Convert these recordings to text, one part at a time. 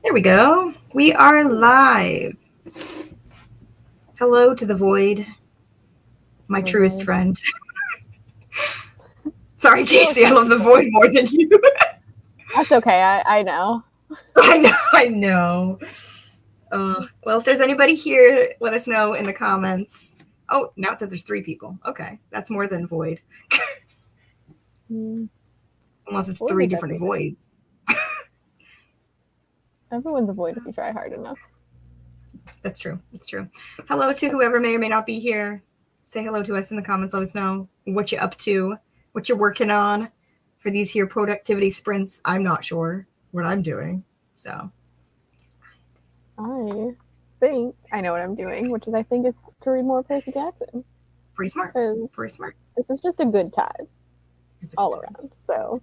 There we go. We are live. Hello to the void, my truest friend. Sorry, Casey, I love the void more than you. That's okay. I know. I know. Well, if there's anybody here, let us know in the comments. Oh, now it says there's 3 people. Okay, that's more than void. Unless it's Void 3 is different everything. voids. Everyone's a void if you try hard enough. That's true. That's true. Hello to whoever may or may not be here. Say hello to us in the comments. Let us know what you're up to, what you're working on for these here productivity sprints. I'm not sure what I'm doing. So I think I know what I'm doing, which is I think is to read more Percy Jackson. pretty smart. Because Pretty smart. this is just a good time all around. So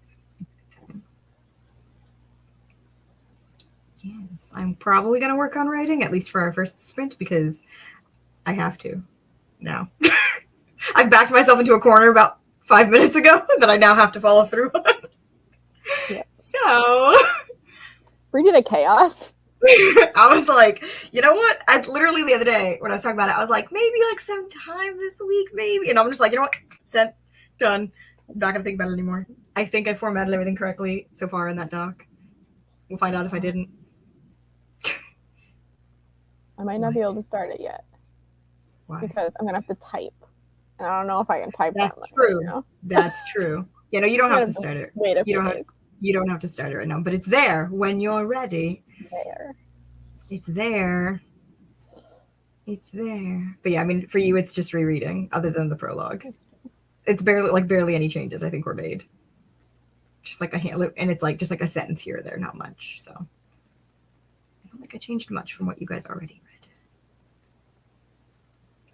Yes, I'm probably going to work on writing, at least for our first sprint, because I have to now. I've backed myself into a corner about 5 minutes ago that I now have to follow through on. yeah. So Region of Chaos. I was like, you know what? I literally the other day when I was talking about it, I was like, maybe like sometime this week, maybe. And I'm just like, you know what? Sent, done. I'm not gonna think about it anymore. I think I formatted everything correctly so far in that doc. We'll find out if I didn't. I might not be able to start it yet. Why? Because I'm gonna have to type. And I don't know if I can type That's that much true. right now. That's true. You know, you don't have to start it. Wait a few days. You don't have to start it right now, but it's there when you're ready. There. It's there. It's there. But yeah, I mean, for you, it's just rereading, other than the prologue. It's barely any changes I think were made. Just like a hand, and it's like just like a sentence here or there, not much. So I don't think I changed much from what you guys already read.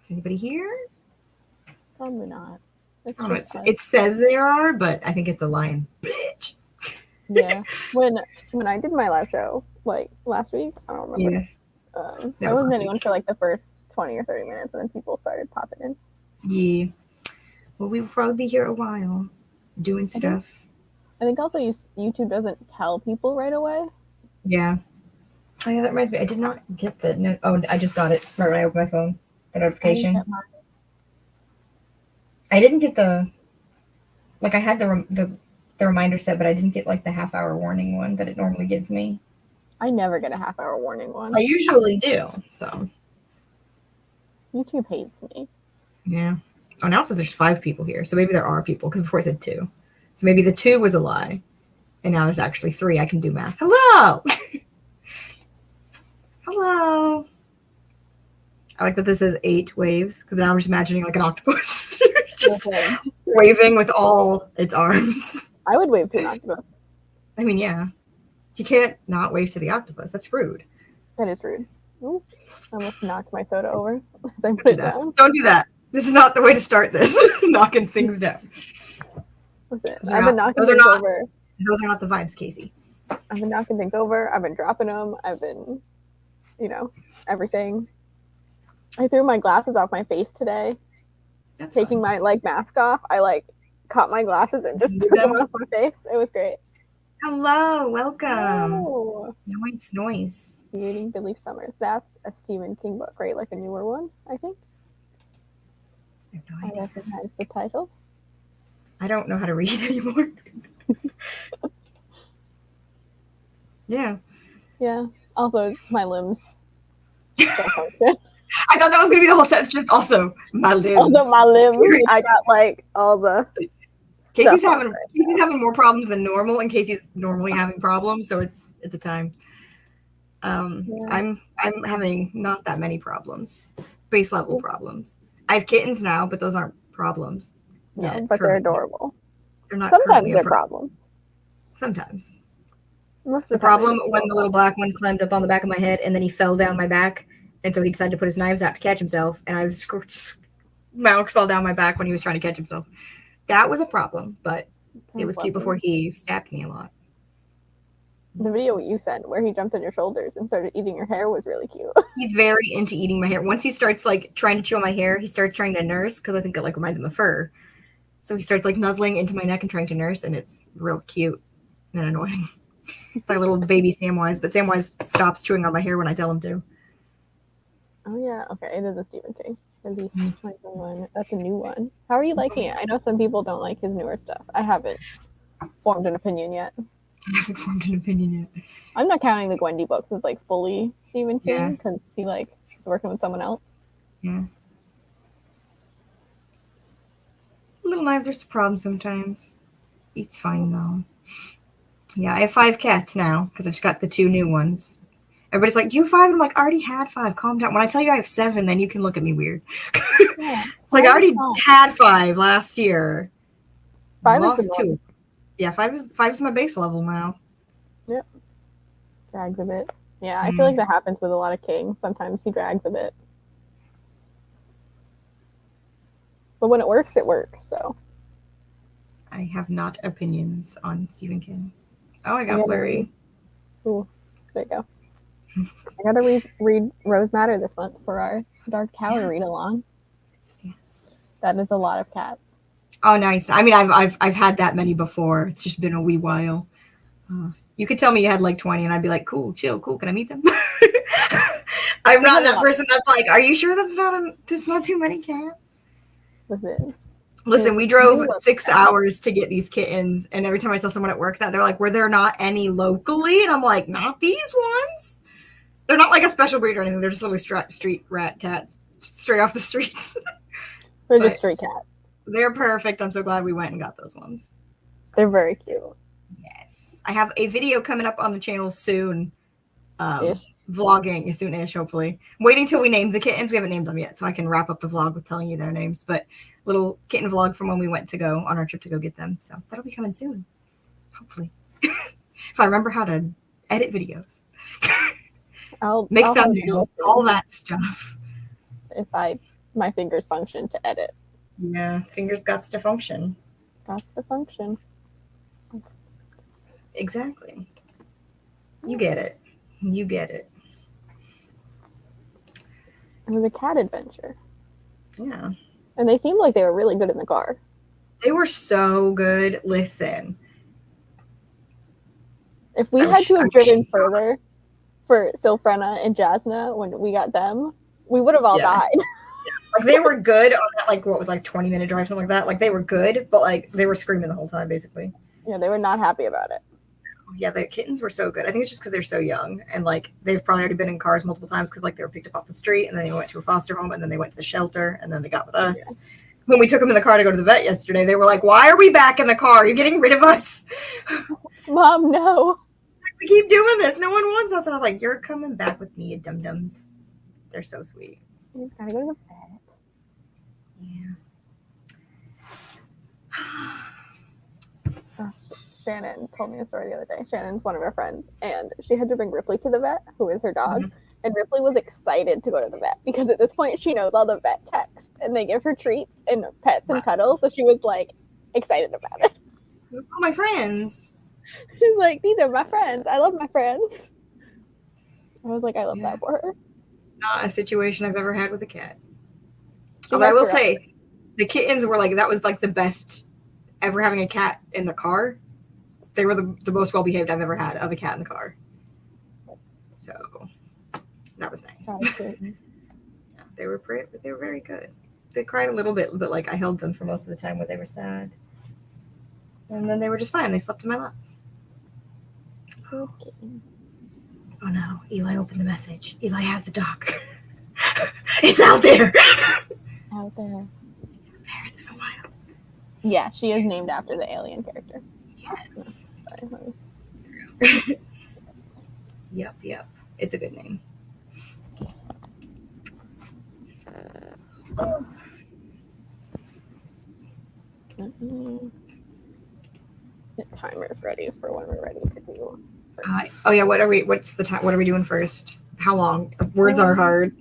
Is anybody here? Probably not. It says there are, but I think it's a lying bitch. Yeah. When I did my live show like last week, I don't remember. Yeah. I wasn't anyone for like the first 20 or 30 minutes, and then people started popping in. Yeah. Well, we will probably be here a while doing stuff. I think also YouTube doesn't tell people right away. Yeah. Oh, yeah, that reminds me. I did not get the oh, I just got it right when I opened my phone. The notification. I didn't get the I had the reminder set, but I didn't get like the half-hour warning one that it normally gives me. I never get a half-hour warning one. I usually do. So YouTube hates me. Yeah. Oh, now it says there's 5 people here, so maybe there are people because before it said 2. So maybe the 2 was a lie, and now there's actually 3. I can do math. Hello. Hello. I like that this says 8 waves because now I'm just imagining like an octopus just waving with all its arms. I would wave to an octopus. I mean, yeah. You can't not wave to the octopus. That's rude. That is rude. Ooh, I almost knocked my soda over as I put it down. Don't do that. This is not the way to start this. Knocking things down. Listen, I've been knocking things over. Those are not the vibes, Casey. I've been knocking things over. I've been dropping them. I've been, everything. I threw my glasses off my face today. That's taking fun. my mask off. I caught my glasses and just took them off my face. It was great. Hello, welcome. Oh. Nice. Reading Billy Summers. That's a Stephen King book, right? Like a newer one, I think. I recognize the title. I don't know how to read anymore. Yeah. Yeah. Also, my limbs. I thought that was gonna be the whole sentence. Just also my limbs. Also my limbs. I got all the. Casey's having more problems than normal, and Casey's normally having problems, so it's a time. I'm having not that many problems, base level problems. I have kittens now, but those aren't problems. No, but they're adorable. They're not. Sometimes they're problems. Sometimes. Most the problem when the little black one climbed up on the back of my head, and then he fell down my back, and so he decided to put his knives out to catch himself, and I was marks all down my back when he was trying to catch himself. That was a problem, but it was cute before he stabbed me a lot. The video you sent where he jumped on your shoulders and started eating your hair was really cute. He's very into eating my hair. Once he starts trying to chew on my hair, he starts trying to nurse because I think it reminds him of fur. So he starts nuzzling into my neck and trying to nurse, and it's real cute and annoying. It's like a little baby Samwise, but Samwise stops chewing on my hair when I tell him to. Oh yeah, okay, it is a Stephen King. Released 2021. That's a new one. How are you liking it? I know some people don't like his newer stuff. I haven't formed an opinion yet. I haven't formed an opinion yet. I'm not counting the Gwendy books as like fully Stephen Yeah. King because he like is working with someone else. Yeah. Little Knives are a problem sometimes. It's fine though. Yeah, I have 5 cats now because I just got the 2 new ones. Everybody's like, "You 5?" And I'm like, "I already had 5. Calm down. When I tell you I have 7, then you can look at me weird." Yeah, It's like I 5 is already fine. had 5 last year. 5 is Lost the 2. Yeah, 5 is my base level now. drags a bit. Yeah, I feel like that happens with a lot of King. Sometimes he drags a bit. But when it works, so. I have not opinions on Stephen King. Oh, I got blurry. Ooh, there you go. I gotta read Rose Matter this month for our Dark Tower read along. Yes. That is a lot of cats. Oh, nice. I mean, I've had that many before. It's just been a wee while. You could tell me you had like 20, and I'd be like, "Cool, chill, cool. Can I meet them?" I'm not that person that's like, "Are you sure that's not too many cats?" Listen, we drove 6 hours to get these kittens, and every time I saw someone at work that they're like, "Were there not any locally?" And I'm like, "Not these ones. They're not like a special breed or anything. They're just literally street rat cats, straight off the streets." They're just street cats. They're perfect. I'm so glad we went and got those ones. They're very cute. Yes, I have a video coming up on the channel soon. Vlogging soon-ish, hopefully. I'm waiting till we name the kittens. We haven't named them yet, so I can wrap up the vlog with telling you their names. But little kitten vlog from when we went to go on our trip to go get them. So that'll be coming soon, hopefully. If I remember how to edit videos, I'll make thumbnails, all that stuff. If my fingers function to edit. Yeah, fingers got to function. Got to function. Exactly. You get it. You get it. It was a cat adventure. Yeah. And they seemed like they were really good in the car. They were so good. Listen. If we had to have driven further for Sylphrena and Jasna when we got them, we would have all died. Like they were good on that, like what was like 20-minute drive, something like that. Like they were good, but like they were screaming the whole time, basically. Yeah, they were not happy about it. Yeah, the kittens were so good. I think it's just because they're so young, and like they've probably already been in cars multiple times because like they were picked up off the street, and then they went to a foster home, and then they went to the shelter, and then they got with us. Yeah. When we took them in the car to go to the vet yesterday, they were like, "Why are we back in the car? Are you getting rid of us?" Mom, no. We keep doing this. No one wants us. And I was like, "You're coming back with me, you dum-dums." They're so sweet. You just gotta go to the vet. Yeah. Shannon told me a story the other day. Shannon's one of our friends, and she had to bring Ripley to the vet, who is her dog. Mm-hmm. And Ripley was excited to go to the vet because at this point she knows all the vet texts, and they give her treats and pets and cuddles. So she was like excited about it. Oh, my friends. She's like, "These are my friends. I love my friends." I was like, I love that for her. It's not a situation I've ever had with a cat. Although I will say, the kittens were like, that was like the best ever having a cat in the car. They were the most well-behaved I've ever had of a cat in the car. So that was nice. Yeah, they were very good. They cried a little bit, but like I held them for most of the time when they were sad. And then they were just fine. They slept in my lap. Okay. Oh no, Eli opened the message. Eli has the dog. It's out there. Out there. It's in the wild. Yeah, she is named after the alien character. Yes. Sorry. Yep. It's a good name. The timer's ready for when we're ready to do. Oh yeah, what's the time? What are we doing first? How long? Words are hard.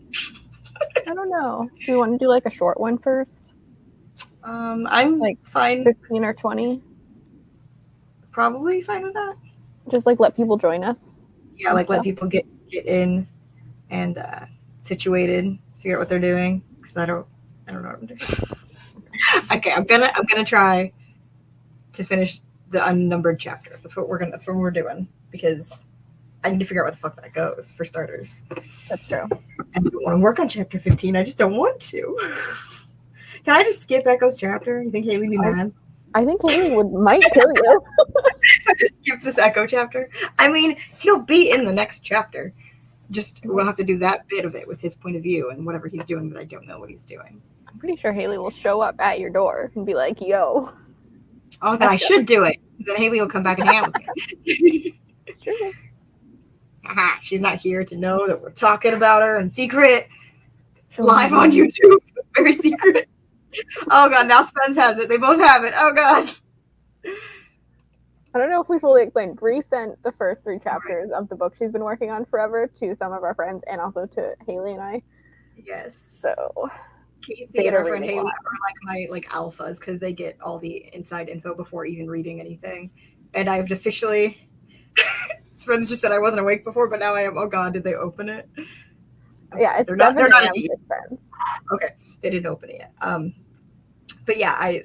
I don't know. Do you want to do like a short one first? I'm like fine. 15 or 20. Probably fine with that. Just like let people join us. Yeah, like let people get in and situated, figure out what they're doing. Because I don't know what I'm doing. Okay, I'm gonna try to finish the unnumbered chapter. That's what we're doing. because I need to figure out where the fuck that goes, for starters. That's true. I don't want to work on chapter 15. I just don't want to. Can I just skip Echo's chapter? You think Haley would be mad? I think Haley might kill you. I just skip this Echo chapter. I mean, he'll be in the next chapter. Just we'll have to do that bit of it with his point of view and whatever he's doing that I don't know what he's doing. I'm pretty sure Haley will show up at your door and be like, yo. Oh, then I should do it. Then Haley will come back and hang out with me. It's true. Aha, she's not here to know that we're talking about her in secret, She'll live on YouTube. Very secret. Oh god, now Spence has it. They both have it. Oh god. I don't know if we fully explained. Bree sent the first 3 chapters of the book she's been working on forever to some of our friends and also to Haley and I. Yes. So Casey and her friend Haley are like my alphas because they get all the inside info before even reading anything. And I've officially Spence just said I wasn't awake before, but now I am. Oh god, did they open it? Yeah, it's they're not in friends. Okay, they didn't open it yet. But yeah, I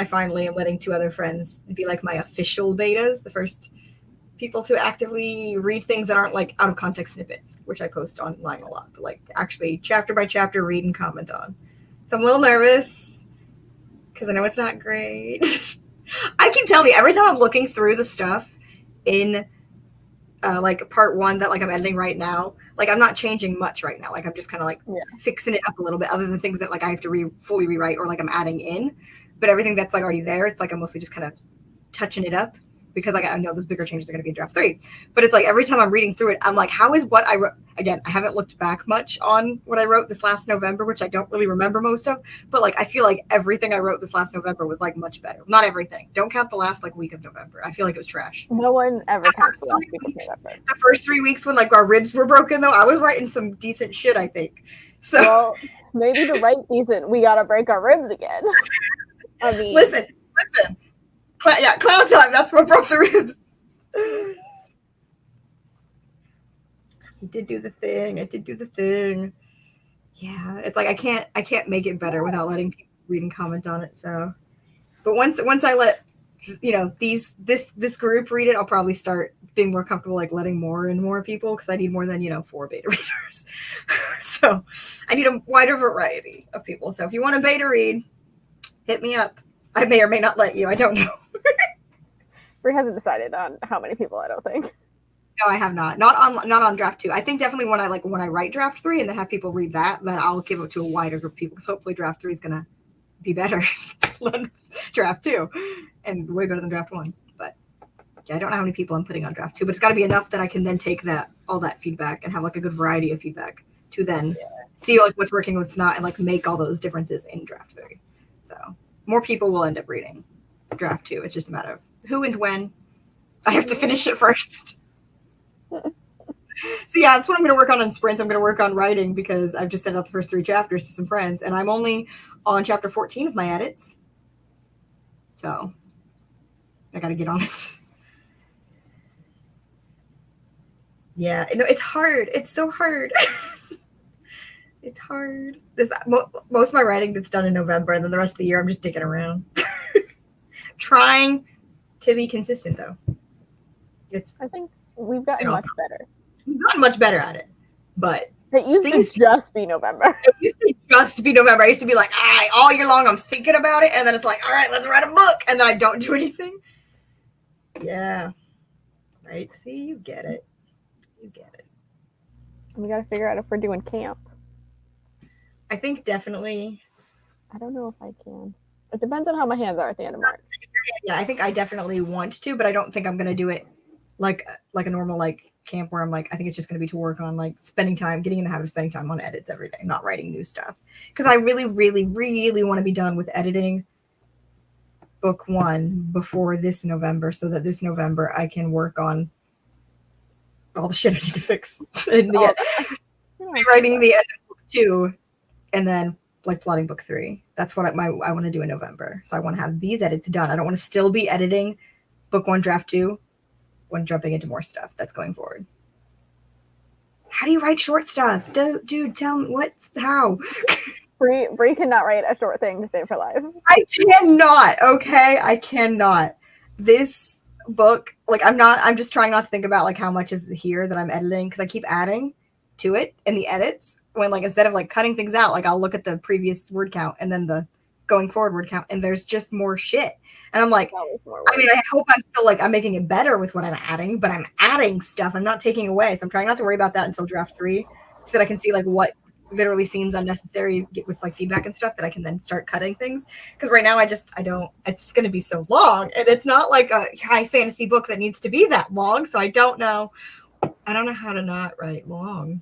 finally am letting 2 other friends be like my official betas, the first people to actively read things that aren't like out of context snippets, which I post online a lot, but like actually chapter by chapter read and comment on. So I'm a little nervous because I know it's not great. I keep telling you every time I'm looking through the stuff in like part 1 that like I'm editing right now, like I'm not changing much right now. Like I'm just kind of like fixing it up a little bit, other than things that like I have to fully rewrite or like I'm adding in. But everything that's like already there, it's like I'm mostly just kind of touching it up because like I know those bigger changes are going to be in draft 3. But it's like every time I'm reading through it, I'm like, how is what I wrote? Again, I haven't looked back much on what I wrote this last November, which I don't really remember most of. But like I feel like everything I wrote this last November was like much better. Not everything. Don't count the last like week of November. I feel like it was trash. No one ever counts the last week of November. The first 3 weeks when like our ribs were broken, though, I was writing some decent shit, I think. So well, maybe to write decent, we gotta break our ribs again. I mean, listen. Clown time. That's what broke the ribs. I did do the thing. Yeah, it's like I can't make it better without letting people read and comment on it. So, but once I let this group read it, I'll probably start being more comfortable like letting more and more people because I need more than 4 beta readers. So I need a wider variety of people. So if you want a beta read, hit me up. I may or may not let you. I don't know. Bree hasn't decided on how many people. I don't think. No, I have not. Not on draft 2. I think definitely when I write draft 3 and then have people read that, then I'll give it to a wider group of people because hopefully draft 3 is gonna be better than draft 2 and way better than draft 1. But yeah, I don't know how many people I'm putting on draft 2, but it's got to be enough that I can then take all that feedback and have like a good variety of feedback to then see like what's working, what's not, and like make all those differences in draft 3. So more people will end up reading draft 2. It's just a matter of who and when. I have to finish it first. So yeah, that's what I'm going to work on in sprints. I'm going to work on writing because I've just sent out the first 3 chapters to some friends, and I'm only on chapter 14 of my edits. So I got to get on it. Yeah, it's hard. It's so hard. It's hard. Most of my writing gets done in November, and then the rest of the year I'm just dicking around. Trying to be consistent, though. I think we've gotten much better. We've gotten much better at it, but it used to just be November. It used to just be November. I used to be like, all year long I'm thinking about it, and then it's like, all right, let's write a book, and then I don't do anything. Yeah. Right? See, you get it. You get it. We got to figure out if we're doing camp. I think definitely. I don't know if I can. It depends on how my hands are at the end of March. Yeah, I think I definitely want to, but I don't think I'm going to do it like a normal like camp where I'm like, I think it's just going to be to work on like spending time, getting in the habit of spending time on edits every day, not writing new stuff. Because I really, really, really want to be done with editing book 1 before this November so that this November I can work on all the shit I need to fix. And writing the edit book 2 and then like plotting book 3. That's what I want to do in November. So I want to have these edits done. I don't want to still be editing book 1, draft 2 when jumping into more stuff that's going forward. How do you write short stuff? Dude, tell me how. Bree cannot write a short thing to save her life. I cannot, okay? I cannot. This book, like I'm just trying not to think about like how much is here that I'm editing because I keep adding to it in the edits when like instead of like cutting things out, like I'll look at the previous word count and then the going forward word count and there's just more shit. And I'm like, I mean, I hope I'm still like I'm making it better with what I'm adding, but I'm adding stuff. I'm not taking away. So I'm trying not to worry about that until draft 3 so that I can see like what literally seems unnecessary with like feedback and stuff that I can then start cutting things. Because right now I don't, it's going to be so long and it's not like a high fantasy book that needs to be that long. So I don't know how to not write long.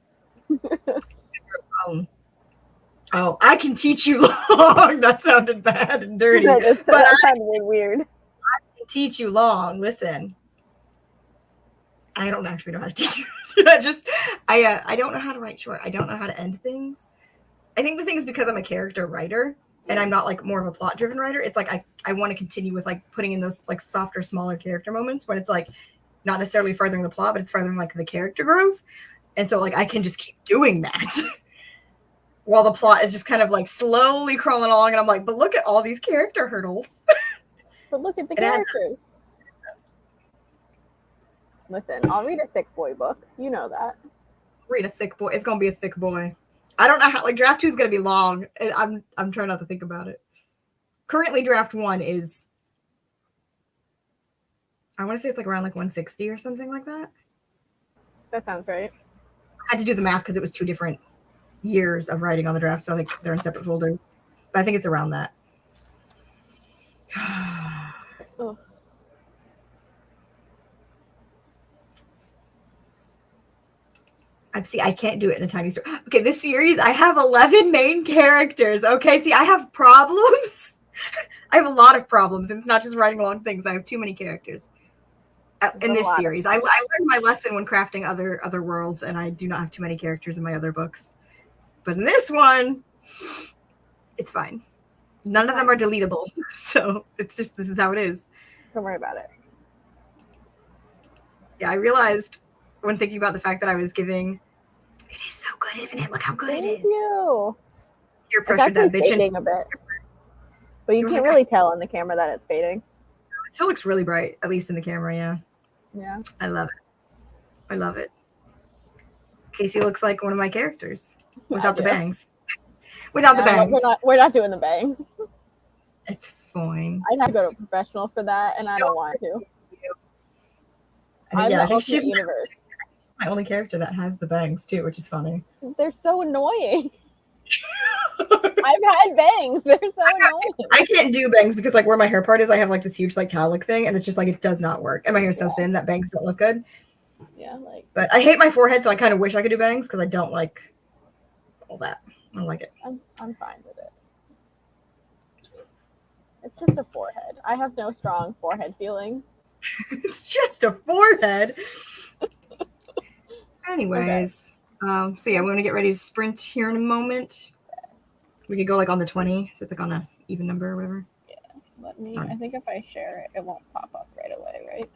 Oh, I can teach you long. That sounded bad and dirty. That sounded weird. I can teach you long. Listen, I don't actually know how to teach you. I don't know how to write short. I don't know how to end things. I think the thing is because I'm a character writer and I'm not like more of a plot driven writer. It's like I want to continue with like putting in those like softer, smaller character moments when it's like not necessarily furthering the plot, but it's furthering like the character growth. And so like I can just keep doing that. While the plot is just kind of like slowly crawling along, and I'm like, but look at all these character hurdles. But look at the characters. Listen, I'll read a thick boy book. You know that. Read a thick boy. It's gonna be a thick boy. I don't know how. Like draft 2 is gonna be long. I'm trying not to think about it. Currently, draft 1 is. I want to say it's like around like 160 or something like that. That sounds right. I had to do the math because it was 2 different years of writing on the draft, so I think they're in separate folders. But I think it's around that. Oh. I can't do it in a tiny story. Okay, this series, I have 11 main characters. Okay, see, I have problems. I have a lot of problems. And it's not just writing long things. I have too many characters in this series. I learned my lesson when crafting other worlds, and I do not have too many characters in my other books. But in this one, it's fine. None of them are deletable. So it's just, this is how it is. Don't worry about it. Yeah, I realized when thinking about the fact that I was giving, it is so good, isn't it? Look how good it is. Thank you. You're pressured that bitch into a bit. But you can't really tell on the camera that it's fading. It still looks really bright, at least in the camera, yeah. Yeah. I love it. I love it. Casey looks like one of my characters. Without the bangs. Without the bangs. We're not doing the bangs. It's fine. I'd have to go to a professional for that, and I don't want to. I think she's my only character that has the bangs too, which is funny. They're so annoying. I've had bangs. They're so annoying. I can't do bangs because like where my hair part is, I have like this huge like cowlick thing, and it's just like it does not work. And my hair is so thin that bangs don't look good. Yeah, like. But I hate my forehead, so I kind of wish I could do bangs because I don't like all that. I don't like it. I'm fine with it. It's just a forehead. I have no strong forehead feelings. It's just a forehead. Anyways, okay. So yeah, we're gonna get ready to sprint here in a moment. We could go like on the 20, so it's like on a even number or whatever. Yeah, I think if I share it, it won't pop up right away, right?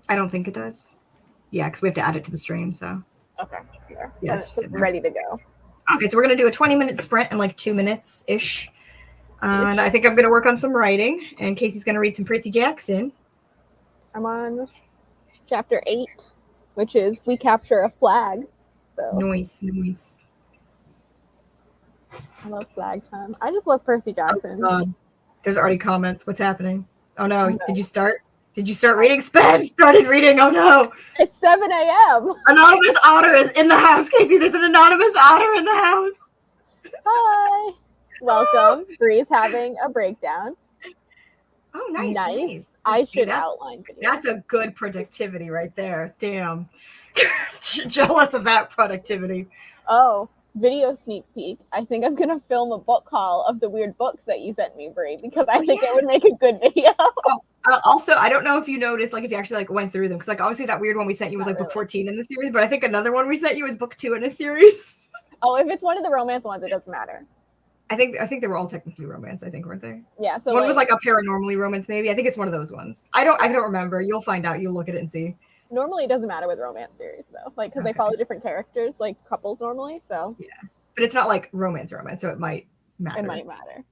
I don't think it does. Yeah, because we have to add it to the stream, so. Okay, sure. Yeah, it's just ready to go. Okay, so we're gonna do a 20-minute sprint in like 2 minutes-ish. And I think I'm gonna work on some writing, and Casey's gonna read some Percy Jackson. I'm on chapter 8, which is We Capture a Flag. So Noise. I love flag time. I just love Percy Jackson. Oh, God. There's already comments. What's happening? Oh no. Did you start? Did you start reading? Spence started reading. Oh no. It's 7 a.m. Anonymous Otter is in the house, Casey. There's an anonymous otter in the house. Hi. Welcome. Bree's having a breakdown. Oh, nice. I should outline video. That's a good productivity right there. Damn. Jealous of that productivity. Oh, video sneak peek. I think I'm going to film a book haul of the weird books that you sent me, Bree, because I think it would make a good video. Also, I don't know if you noticed, like, if you actually, like, went through them, because, like, obviously that weird one we sent you was, like, book 14 in the series, but I think another one we sent you is book 2 in a series. Oh, if it's one of the romance ones, it doesn't matter. I think they were all technically romance, I think, weren't they? Yeah. So one was, like, a paranormally romance, maybe. I think it's one of those ones. I don't remember. You'll find out. You'll look at it and see. Normally, it doesn't matter with romance series, though. Like, because they follow different characters, like couples normally, so. Yeah. But it's not, like, romance, so it might matter. It might matter.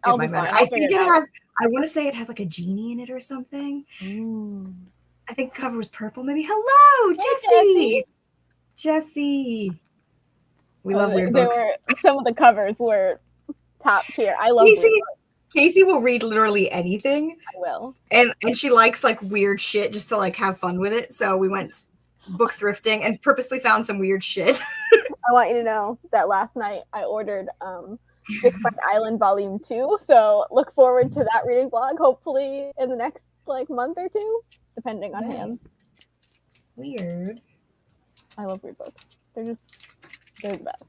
I'll It be might matter. fine. I I'll think figure it it out. has. I want to say it has like a genie in it or something. Mm. I think the cover was purple. Maybe. Hello, Hey, Jesse. Jesse. We Oh, love weird they books. were some of the covers were top tier. I love weird Casey. books. Casey will read literally anything, I will. and she likes like weird shit just to like have fun with it. So we went book thrifting and purposely found some weird shit. I want you to know that last night I ordered Big Fight Island Volume 2. So look forward to that reading vlog, hopefully in the next like month or two, depending on hands. Weird. I love weird books. They're the best.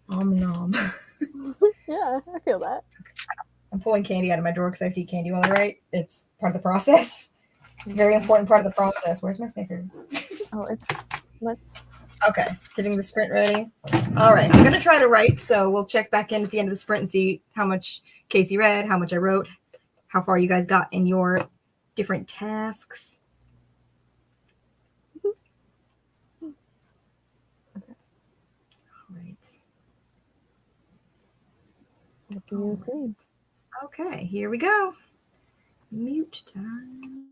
Nom. Yeah, I feel that. I'm pulling candy out of my drawer because I have to eat candy while I write. It's part of the process. Very important part of the process. Where's my Snickers? Oh, let's. Okay, getting the sprint ready. All right, I'm gonna try to write, so we'll check back in at the end of the sprint and see how much Casey read, how much I wrote, how far you guys got in your different tasks. All right. We'll see you soon. Okay, here we go. Mute time.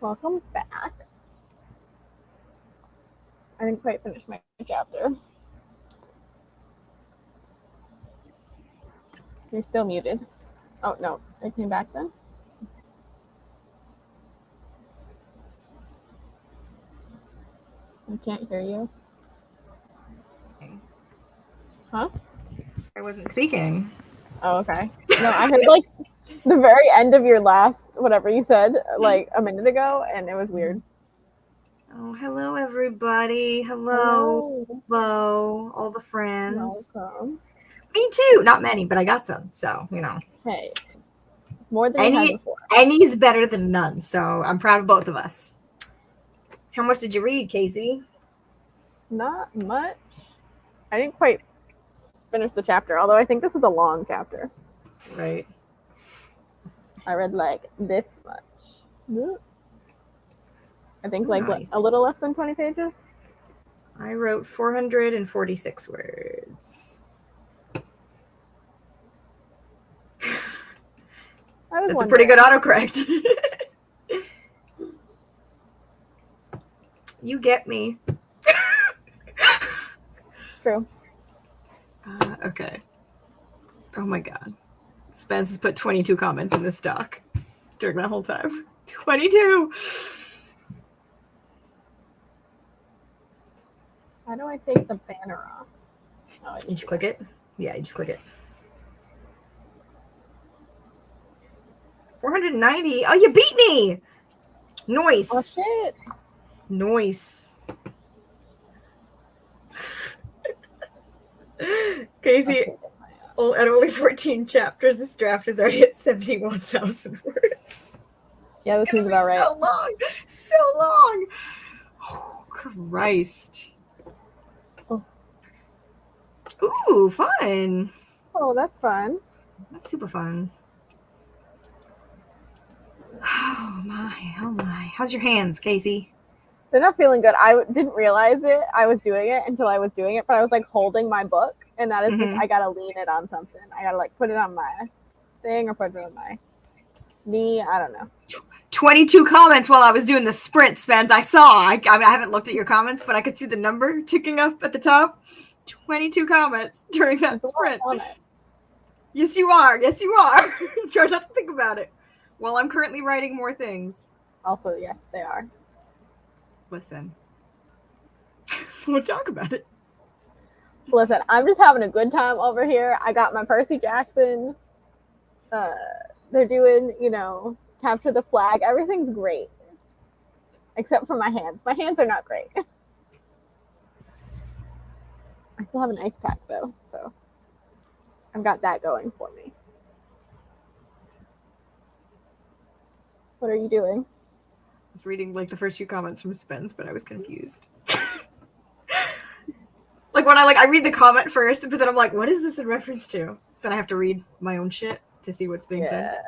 Welcome back. I didn't quite finish my chapter. You're still muted. Oh, no. I came back then? I can't hear you. Huh? I wasn't speaking. Oh, okay. No, I heard like the very end of your last whatever you said like a minute ago, and it was weird. Oh, hello, everybody. Hello. Hello, all the friends. Welcome. Me too. Not many, but I got some. So, you know. Hey. More than you had before. Any's better than none. So I'm proud of both of us. How much did you read, Casey? Not much. I didn't quite finish the chapter, although I think this is a long chapter. Right. I read like this much. I think like Nice. a little less than 20 pages. I wrote 446 words. That's a pretty good autocorrect. You get me. True. Okay. Oh my god. Spence has put 22 comments in this doc during that whole time. 22! How do I take the banner off? Oh, You just click it? Yeah, you just click it. 490? Oh, you beat me! Nice. Oh, shit. Nice. Casey, at only 14 chapters, this draft is already at 71,000 words. Yeah, this seems about right. So long. So long. Oh, Christ. Oh. Ooh, fun. Oh, that's fun. That's super fun. Oh my, oh my. How's your hands, Casey? They're not feeling good. I didn't realize I was doing it until I was doing it, but I was like holding my book, and that is just, I gotta lean it on something. I gotta like put it on my thing or put it on my knee. I don't know. 22 comments while I was doing the sprint, Spence. I saw. I haven't looked at your comments, but I could see the number ticking up at the top. 22 comments during that sprint. Yes, you are. Yes, you are. Try not to think about it. While I'm currently writing more things. Also, yes, they are. Listen. We'll talk about it. Listen, I'm just having a good time over here. I got my Percy Jackson. They're doing, you know, capture the flag. Everything's great. Except for my hands. My hands are not great. I still have an ice pack, though, so I've got that going for me. What are you doing? I was reading like the first few comments from Spence, but I was confused. Like when I read the comment first, but then I'm like, what is this in reference to? So then I have to read my own shit to see what's being said.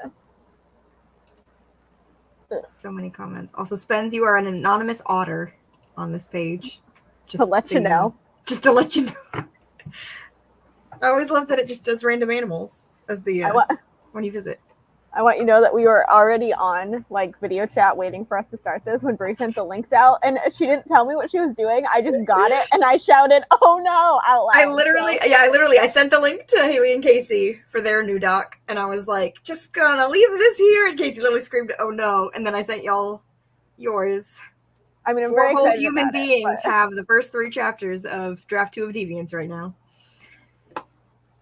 So many comments. Also, Spence, you are an anonymous otter on this page. Just to let you know. Just to let you know. I always love that it just does random animals as the when you visit. I want you to know that we were already on like video chat waiting for us to start this when Brie sent the links out, and she didn't tell me what she was doing. I just got it and I shouted, "Oh no!" out loud. I sent the link to Haley and Casey for their new doc, and I was like, just gonna leave this here. And Casey literally screamed, "Oh no!" And then I sent y'all yours. I mean, I'm 4 very whole excited human about beings it, have the first 3 chapters of Draft 2 of Deviants right now.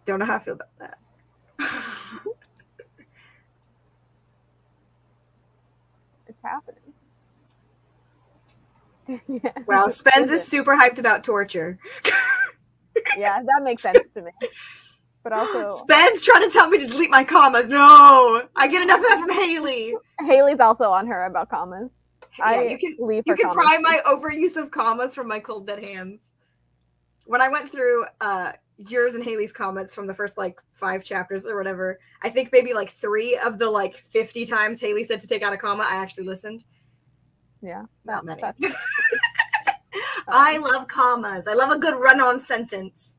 Don't know how I feel about that. It's happening. Wow, Spence is super hyped about torture. Yeah, that makes sense to me. But also, Spence trying to tell me to delete my commas. No, I get enough of that from Haley. Haley's also on her about commas. Yeah, you can pry my overuse of commas from my cold dead hands. When I went through yours and Haley's comments from the first like 5 chapters or whatever, I think maybe like 3 of the like 50 times Haley said to take out a comma, I actually listened. Yeah, not many. I love commas. I love a good run-on sentence.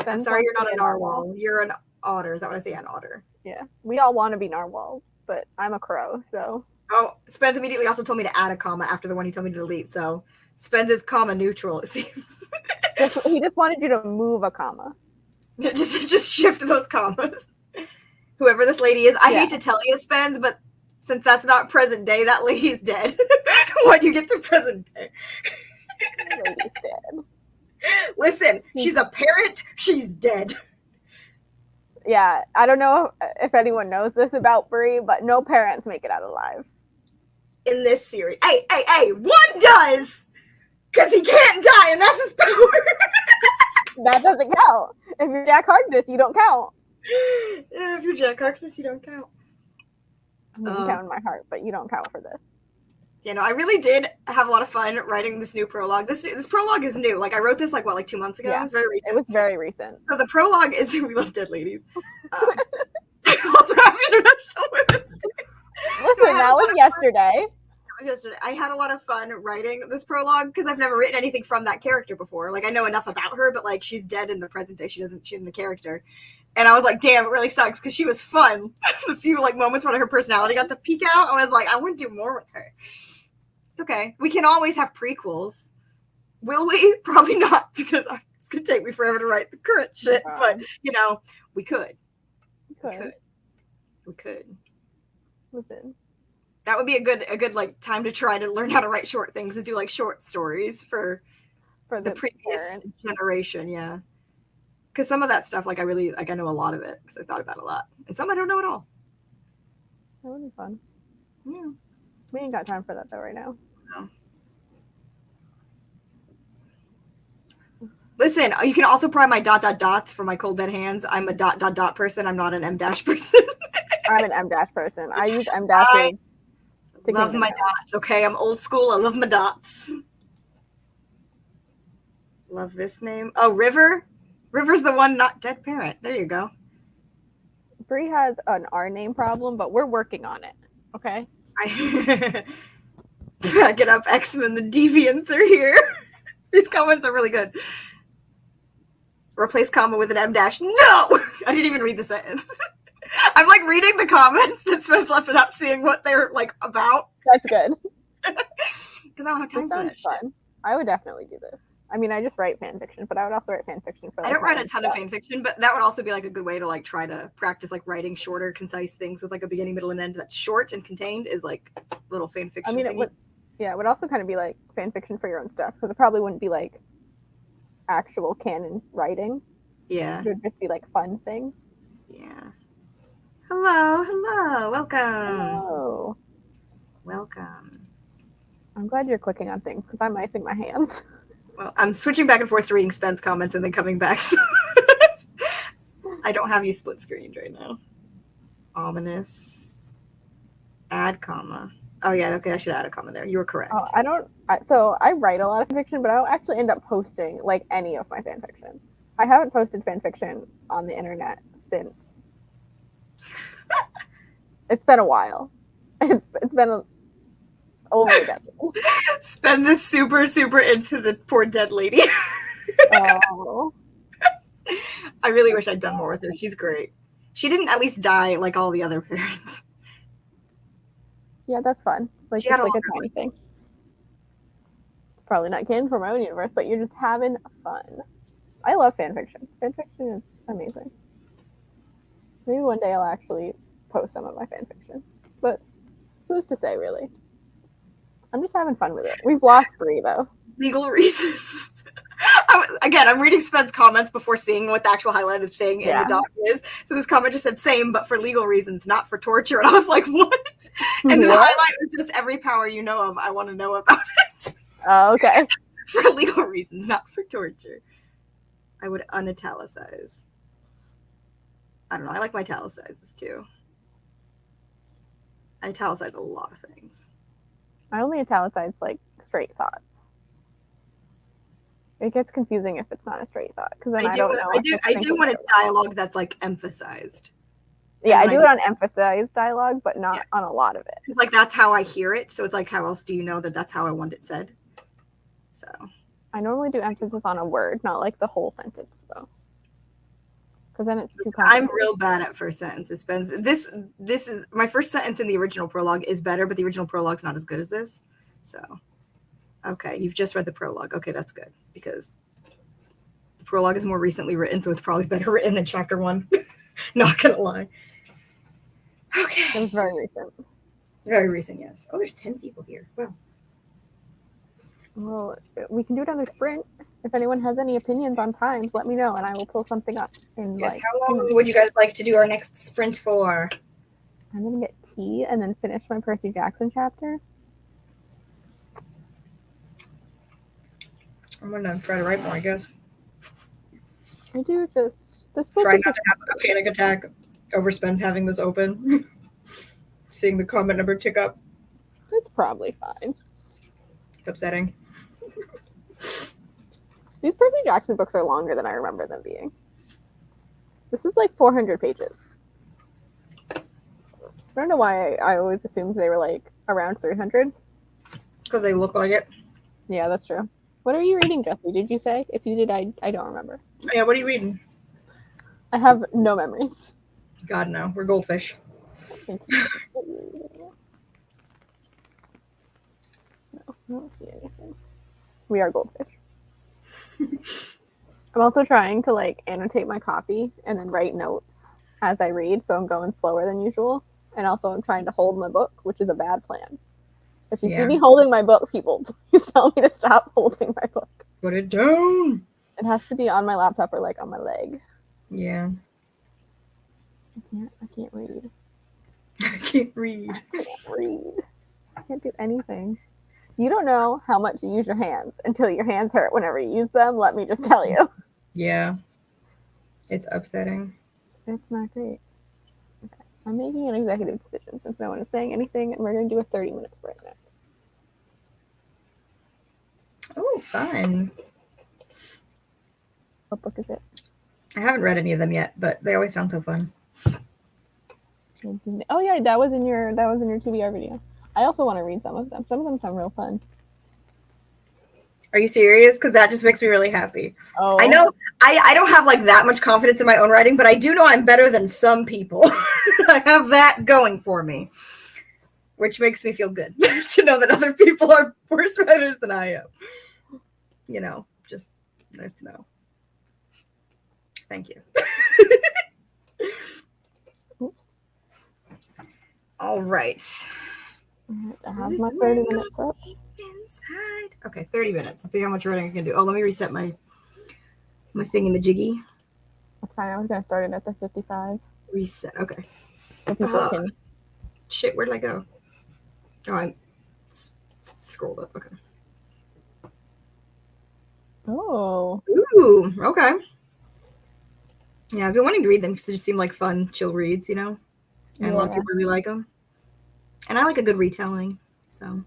I'm sorry you're not a narwhal. You're an otter. Is that what I say? An otter. Yeah, we all want to be narwhals, but I'm a crow, so Oh, Spence immediately also told me to add a comma after the one he told me to delete. So Spence is comma neutral, it seems. He just wanted you to move a comma. just shift those commas. Whoever this lady is, I hate to tell you, Spence, but since that's not present day, that lady's dead. When you get to present day. Lady's dead. Listen, she's a parent, she's dead. Yeah, I don't know if anyone knows this about Brie, but no parents make it out alive. In this series. Hey, one does! Because he can't die, and that's his power. That doesn't count. If you're Jack Harkness, you don't count. Yeah, if you're Jack Harkness, you don't count. You can count in my heart, but you don't count for this. You know, I really did have a lot of fun writing this new prologue. This prologue is new. Like, I wrote this, 2 months ago? Yeah, it was very recent. It was very recent. So the prologue is We Love Dead Ladies. Also have International Women's Day. Listen, that was yesterday. I had a lot of fun writing this prologue because I've never written anything from that character before. Like, I know enough about her, but like, she's dead in the present day. She's in the character. And I was like, damn, it really sucks because she was fun. The few moments when her personality got to peek out, I was like, I want to do more with her. It's okay. We can always have prequels. Will we? Probably not, because it's going to take me forever to write the current shit. But, we could. We could. Listen. That would be a good time to try to learn how to write short things, is do short stories for the previous generation. Yeah. Because some of that stuff, I really, I know a lot of it because I thought about it a lot. And some I don't know at all. That would be fun. Yeah. We ain't got time for that, though, right now. No. Listen, you can also pry my ... dots for my cold dead hands. I'm a ... person. I'm not an M- person. I'm an M- person. I use M- I love my dots, okay? I'm old school. I love my dots. Love this name. Oh, River? River's the one not dead parent. There you go. Brie has an R name problem, but we're working on it. Okay? Back it up, X-Men. The Deviants are here. These comments are really good. Replace comma with an M-. No! I didn't even read the sentence. I'm reading the comments that Spence left without seeing what they're about. That's good. Because I don't have time for that fun. shit. I would definitely do this. I mean, I just write fan fiction, but I would also write fan fiction for. I don't write a ton of fan fiction, but that would also be a good way to try to practice writing shorter, concise things with a beginning, middle, and end that's short and contained is little fan fiction. I mean, it would also kind of be fan fiction for your own stuff, because it probably wouldn't be actual canon writing. Yeah, it would just be fun things. Yeah. Hello, welcome. Hello. Welcome. I'm glad you're clicking on things because I'm icing my hands. Well, I'm switching back and forth to reading Spence comments and then coming back. So I don't have you split screened right now. Ominous. Add comma. Oh yeah, okay, I should add a comma there. You were correct. So I write a lot of fiction, but I don't actually end up posting any of my fan fiction. I haven't posted fan fiction on the internet since. It's been a while. It's been over a decade. Spence is super, super into the poor dead lady. Oh. I really wish I'd done more with her. She's great. She didn't at least die like all the other parents. Yeah, that's fun. She had a tiny thing. It's probably not canon for my own universe, but you're just having fun. I love fan fiction. Fan fiction is amazing. Maybe one day I'll actually post some of my fan fiction. But who's to say, really? I'm just having fun with it. We've lost Brie, though. Legal reasons. I'm reading Spence comments before seeing what the actual highlighted thing in the doc is. So this comment just said, same, but for legal reasons, not for torture. And I was like, what? And the highlight was just every power you know of, I want to know about it. Oh, okay. For legal reasons, not for torture. I would unitalicize. I don't know. I like my italicizes, too. I italicize a lot of things. I only italicize straight thoughts. It gets confusing if it's not a straight thought, because then I don't know. I do when it's dialogue that's emphasized. Yeah, I do it on emphasized dialogue, but not on a lot of it. It's that's how I hear it. So it's how else do you know that that's how I want it said? So I normally do emphasis on a word, not the whole sentence, though. because then it's too I'm complicated. real bad at first sentences, Spence. This is my first sentence in the original prologue is better, but the original prologue's not as good as this. So, okay, you've just read the prologue. Okay, that's good because the prologue is more recently written, so it's probably better written than chapter 1. Not gonna lie. It Okay, was very recent. very recent, yes. Oh, there's 10 people here. Wow. Well, we can do another sprint. If anyone has any opinions on times, let me know, and I will pull something up in Yes. like. How long would you guys like to do our next sprint for? I'm gonna get tea and then finish my Percy Jackson chapter. I'm gonna try to write more, I guess. I do just this book Try is not just to have a panic attack over Spence having this open. Seeing the comment number tick up. it's probably fine. It's upsetting. These Percy Jackson books are longer than I remember them being. This is like 400 pages. I don't know why I always assumed they were like around 300. Because they look like it. Yeah, that's true. What are you reading, Jesse? Did you say? If you did, I don't remember. Yeah, what are you reading? I have no memories. God, no. We're goldfish. Thank you. No, I don't see anything. We are goldfish. I'm also trying to like annotate my copy and then write notes as I read, so I'm going slower than usual. And also, I'm trying to hold my book, which is a bad plan. If you see me holding my book, people, please tell me to stop holding my book. Put it down. It has to be on my laptop or like on my leg. Yeah. I can't read. I can't read. I can't do anything. You don't know how much you use your hands until your hands hurt whenever you use them. Let me just tell you. Yeah. It's upsetting. It's not great. Okay. I'm making an executive decision since no one is saying anything, and we're going to do a 30-minute sprint next. Oh, fun. What book is it? I haven't read any of them yet, but they always sound so fun. Oh yeah, that was in your TBR video. I also want to read some of them. Some of them sound real fun. Are you serious? Because that just makes me really happy. Oh, I know I don't have like that much confidence in my own writing, but I do know I'm better than some people. I have that going for me, which makes me feel good to know that other people are worse writers than I am. You know, just nice to know. Thank you. Oops. All right. I have my 30 minutes up. Inside. Okay, 30 minutes. Let's see how much writing I can do. Oh, let me reset my thingamajiggy. That's fine. I was going to start it at the 55. Reset. Okay. So people can. Shit, where did I go? Oh, I scrolled up. Okay. Oh. Ooh, okay. Yeah, I've been wanting to read them because they just seem like fun, chill reads, you know? And a lot of people really like them. And I like a good retelling, so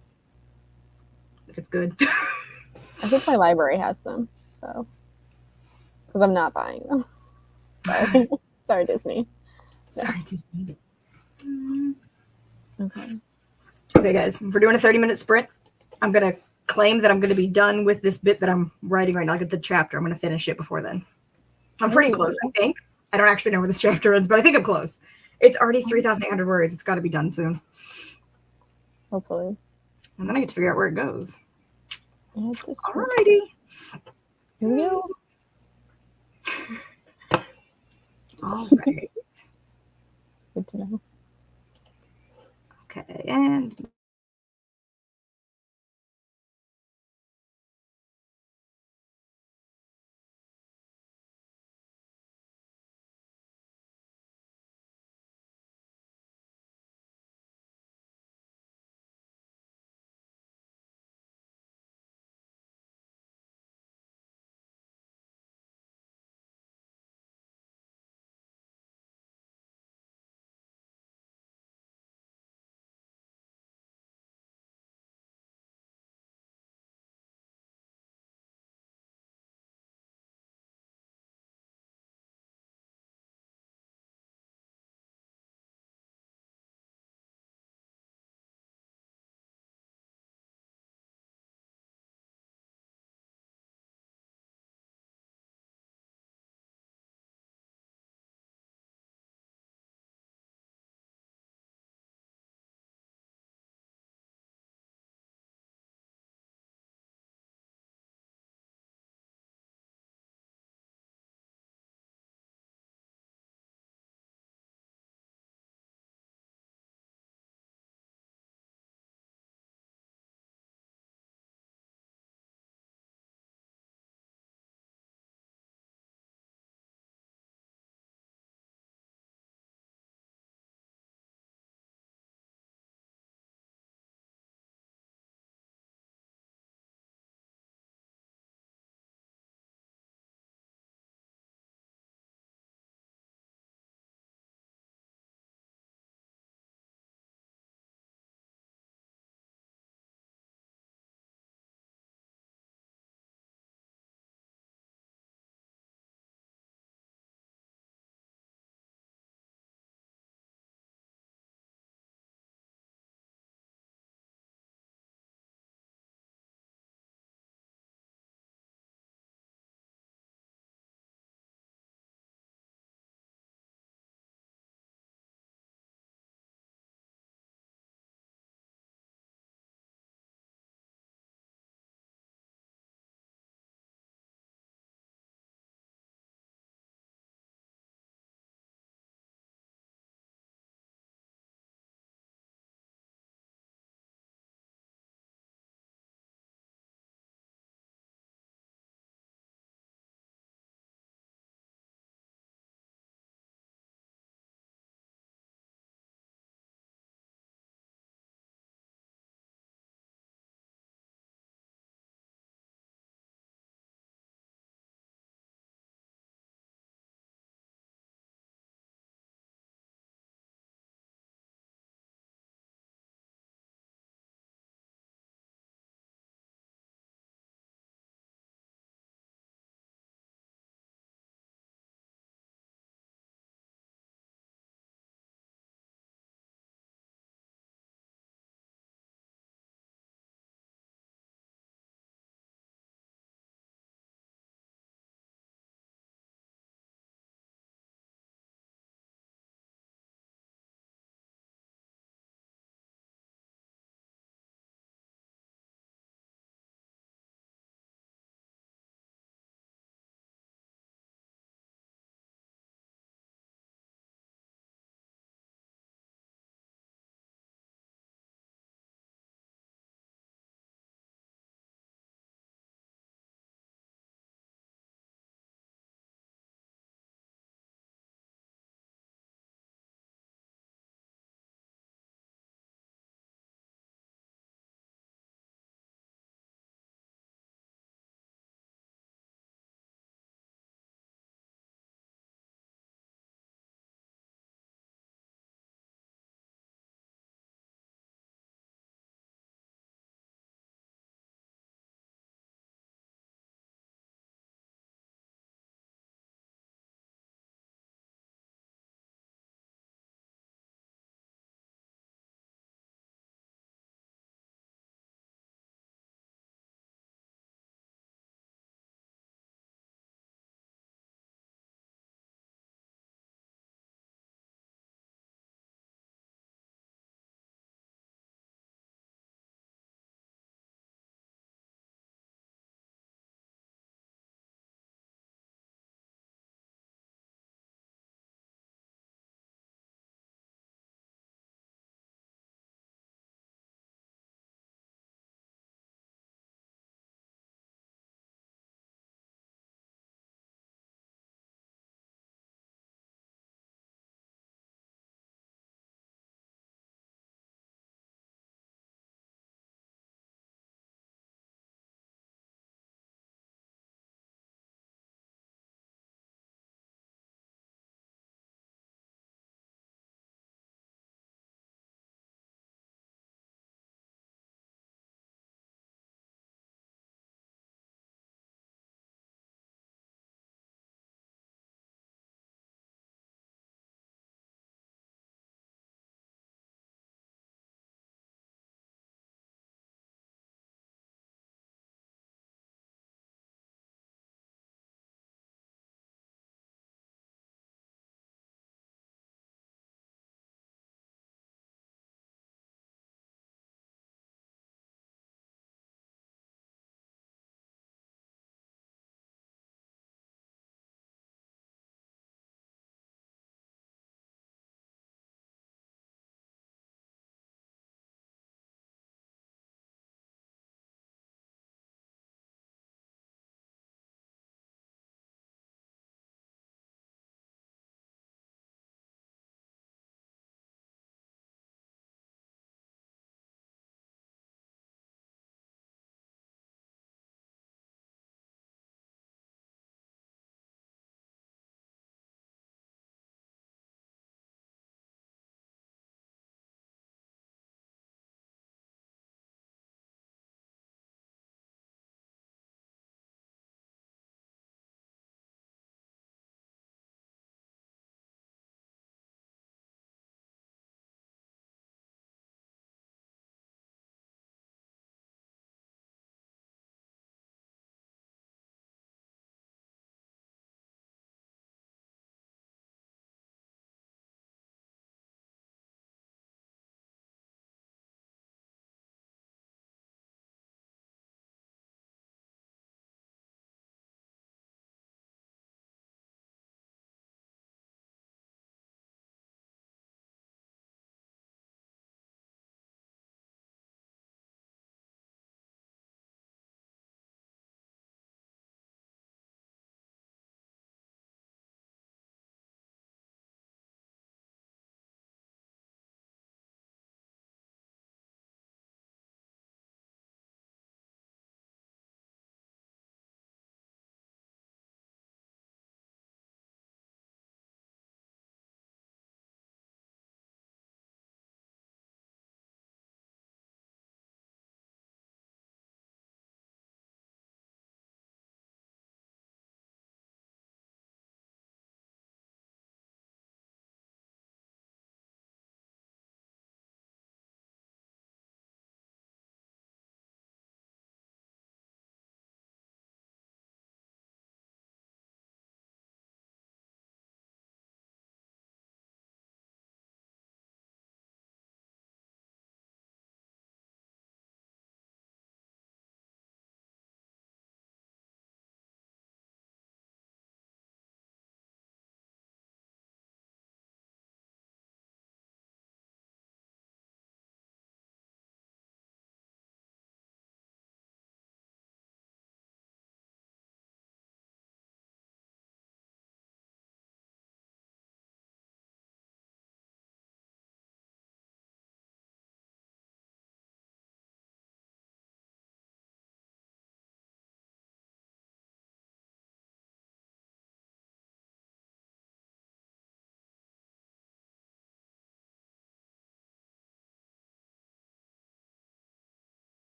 if it's good. I think my library has them, so. Because I'm not buying them. Sorry. Sorry, Disney. Sorry, Disney. Okay. Okay, guys, if we're doing a 30-minute sprint, I'm going to claim that I'm going to be done with this bit that I'm writing right now. I'll get the chapter. I'm going to finish it before then. I'm pretty close, I think. I don't actually know where this chapter ends, but I think I'm close. It's already 3,800 words. It's got to be done soon. Hopefully. And then I get to figure out where it goes. Alrighty. Here we go. All right. Good to know. Okay, and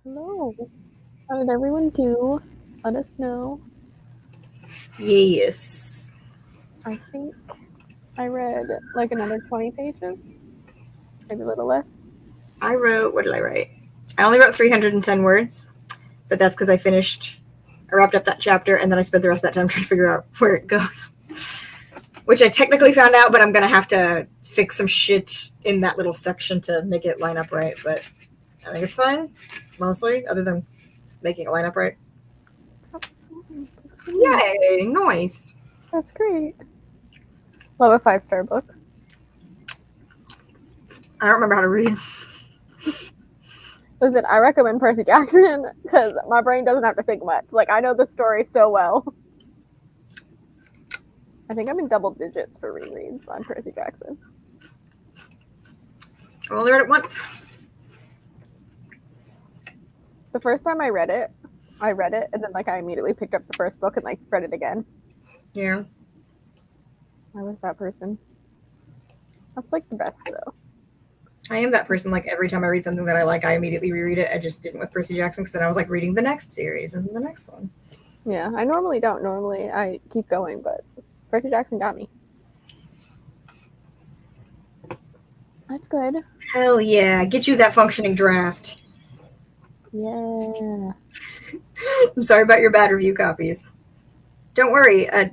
No. How did everyone do? Let us know. Yes. I think I read like another 20 pages, maybe a little less. What did I write? I only wrote 310 words, but that's because I wrapped up that chapter, and then I spent the rest of that time trying to figure out where it goes. Which I technically found out, but I'm going to have to fix some shit in that little section to make it line up right, but I think it's fine, mostly, other than making it line up right. Yay, nice. That's great. Love a 5-star book. I don't remember how to read. Listen, I recommend Percy Jackson because my brain doesn't have to think much. Like, I know the story so well. I think I'm in double digits for rereads on Percy Jackson. I only read it once. The first time I read it, and then, like, I immediately picked up the first book and, like, read it again. Yeah. I was that person. That's, like, the best, though. I am that person. Like, every time I read something that I like, I immediately reread it. I just didn't with Percy Jackson because then I was, like, reading the next series and the next one. Yeah, I normally don't. Normally, I keep going, but Percy Jackson got me. That's good. Hell yeah. Get you that functioning draft. Yeah. I'm sorry about your bad review copies. Don't worry. A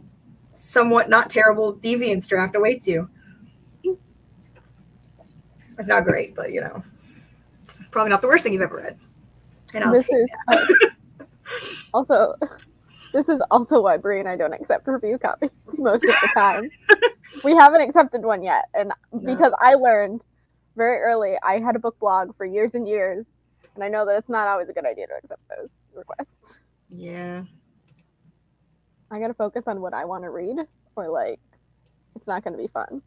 somewhat not terrible Deviants draft awaits you. It's not great, but, you know, it's probably not the worst thing you've ever read. And I'll take that. Also, this is also why Brie and I don't accept review copies most of the time. We haven't accepted one yet, and because I learned very early, I had a book blog for years and years, and I know that it's not always a good idea to accept those requests. Yeah. I gotta focus on what I want to read, or, like, it's not gonna be fun.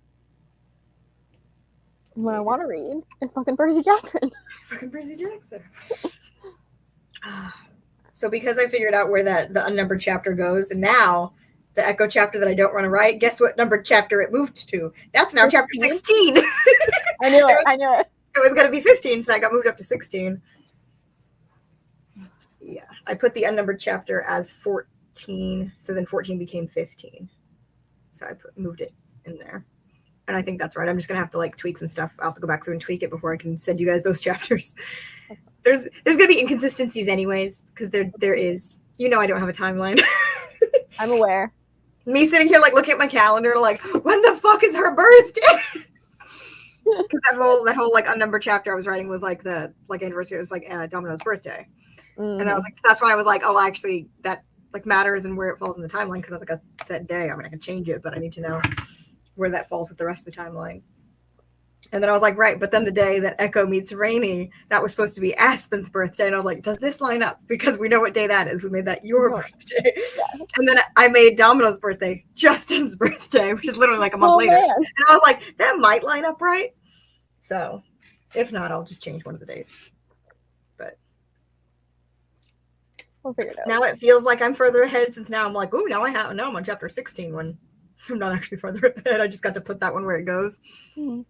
What I want to read is fucking Percy Jackson. Fucking Percy Jackson. So because I figured out where the unnumbered chapter goes, and now the Echo chapter that I don't want to write, guess what numbered chapter it moved to? That's now 15? chapter 16. I knew it. I knew it. It was going to be 15, so that got moved up to 16. Yeah. I put the unnumbered chapter as 14, so then 14 became 15. So I moved it in there. And I think that's right. I'm just going to have to, like, tweak some stuff. I'll have to go back through and tweak it before I can send you guys those chapters. There's going to be inconsistencies anyways, because there is. You know I don't have a timeline. I'm aware. Me sitting here, like, looking at my calendar, like, when the fuck is her birthday? Because that whole, like, unnumbered chapter I was writing was, like, the, like, anniversary. It was, like, Domino's birthday. Mm-hmm. And I was like, that's why I was like, oh, actually, that, like, matters and where it falls in the timeline, because that's, like, a set day. I mean, I can change it, but I need to know where that falls with the rest of the timeline. And then I was like, right, but then the day that Echo meets Rainy, that was supposed to be Aspen's birthday. And I was like, does this line up? Because we know what day that is. We made that your birthday. Yeah. And then I made Domino's birthday Justin's birthday, which is literally like a month later. Man. And I was like, that might line up right. So if not, I'll just change one of the dates. But we'll figure it out. Now it feels like I'm further ahead, since now I'm like, ooh, now I'm on chapter 16 when I'm not actually further ahead. I just got to put that one where it goes. Mm-hmm.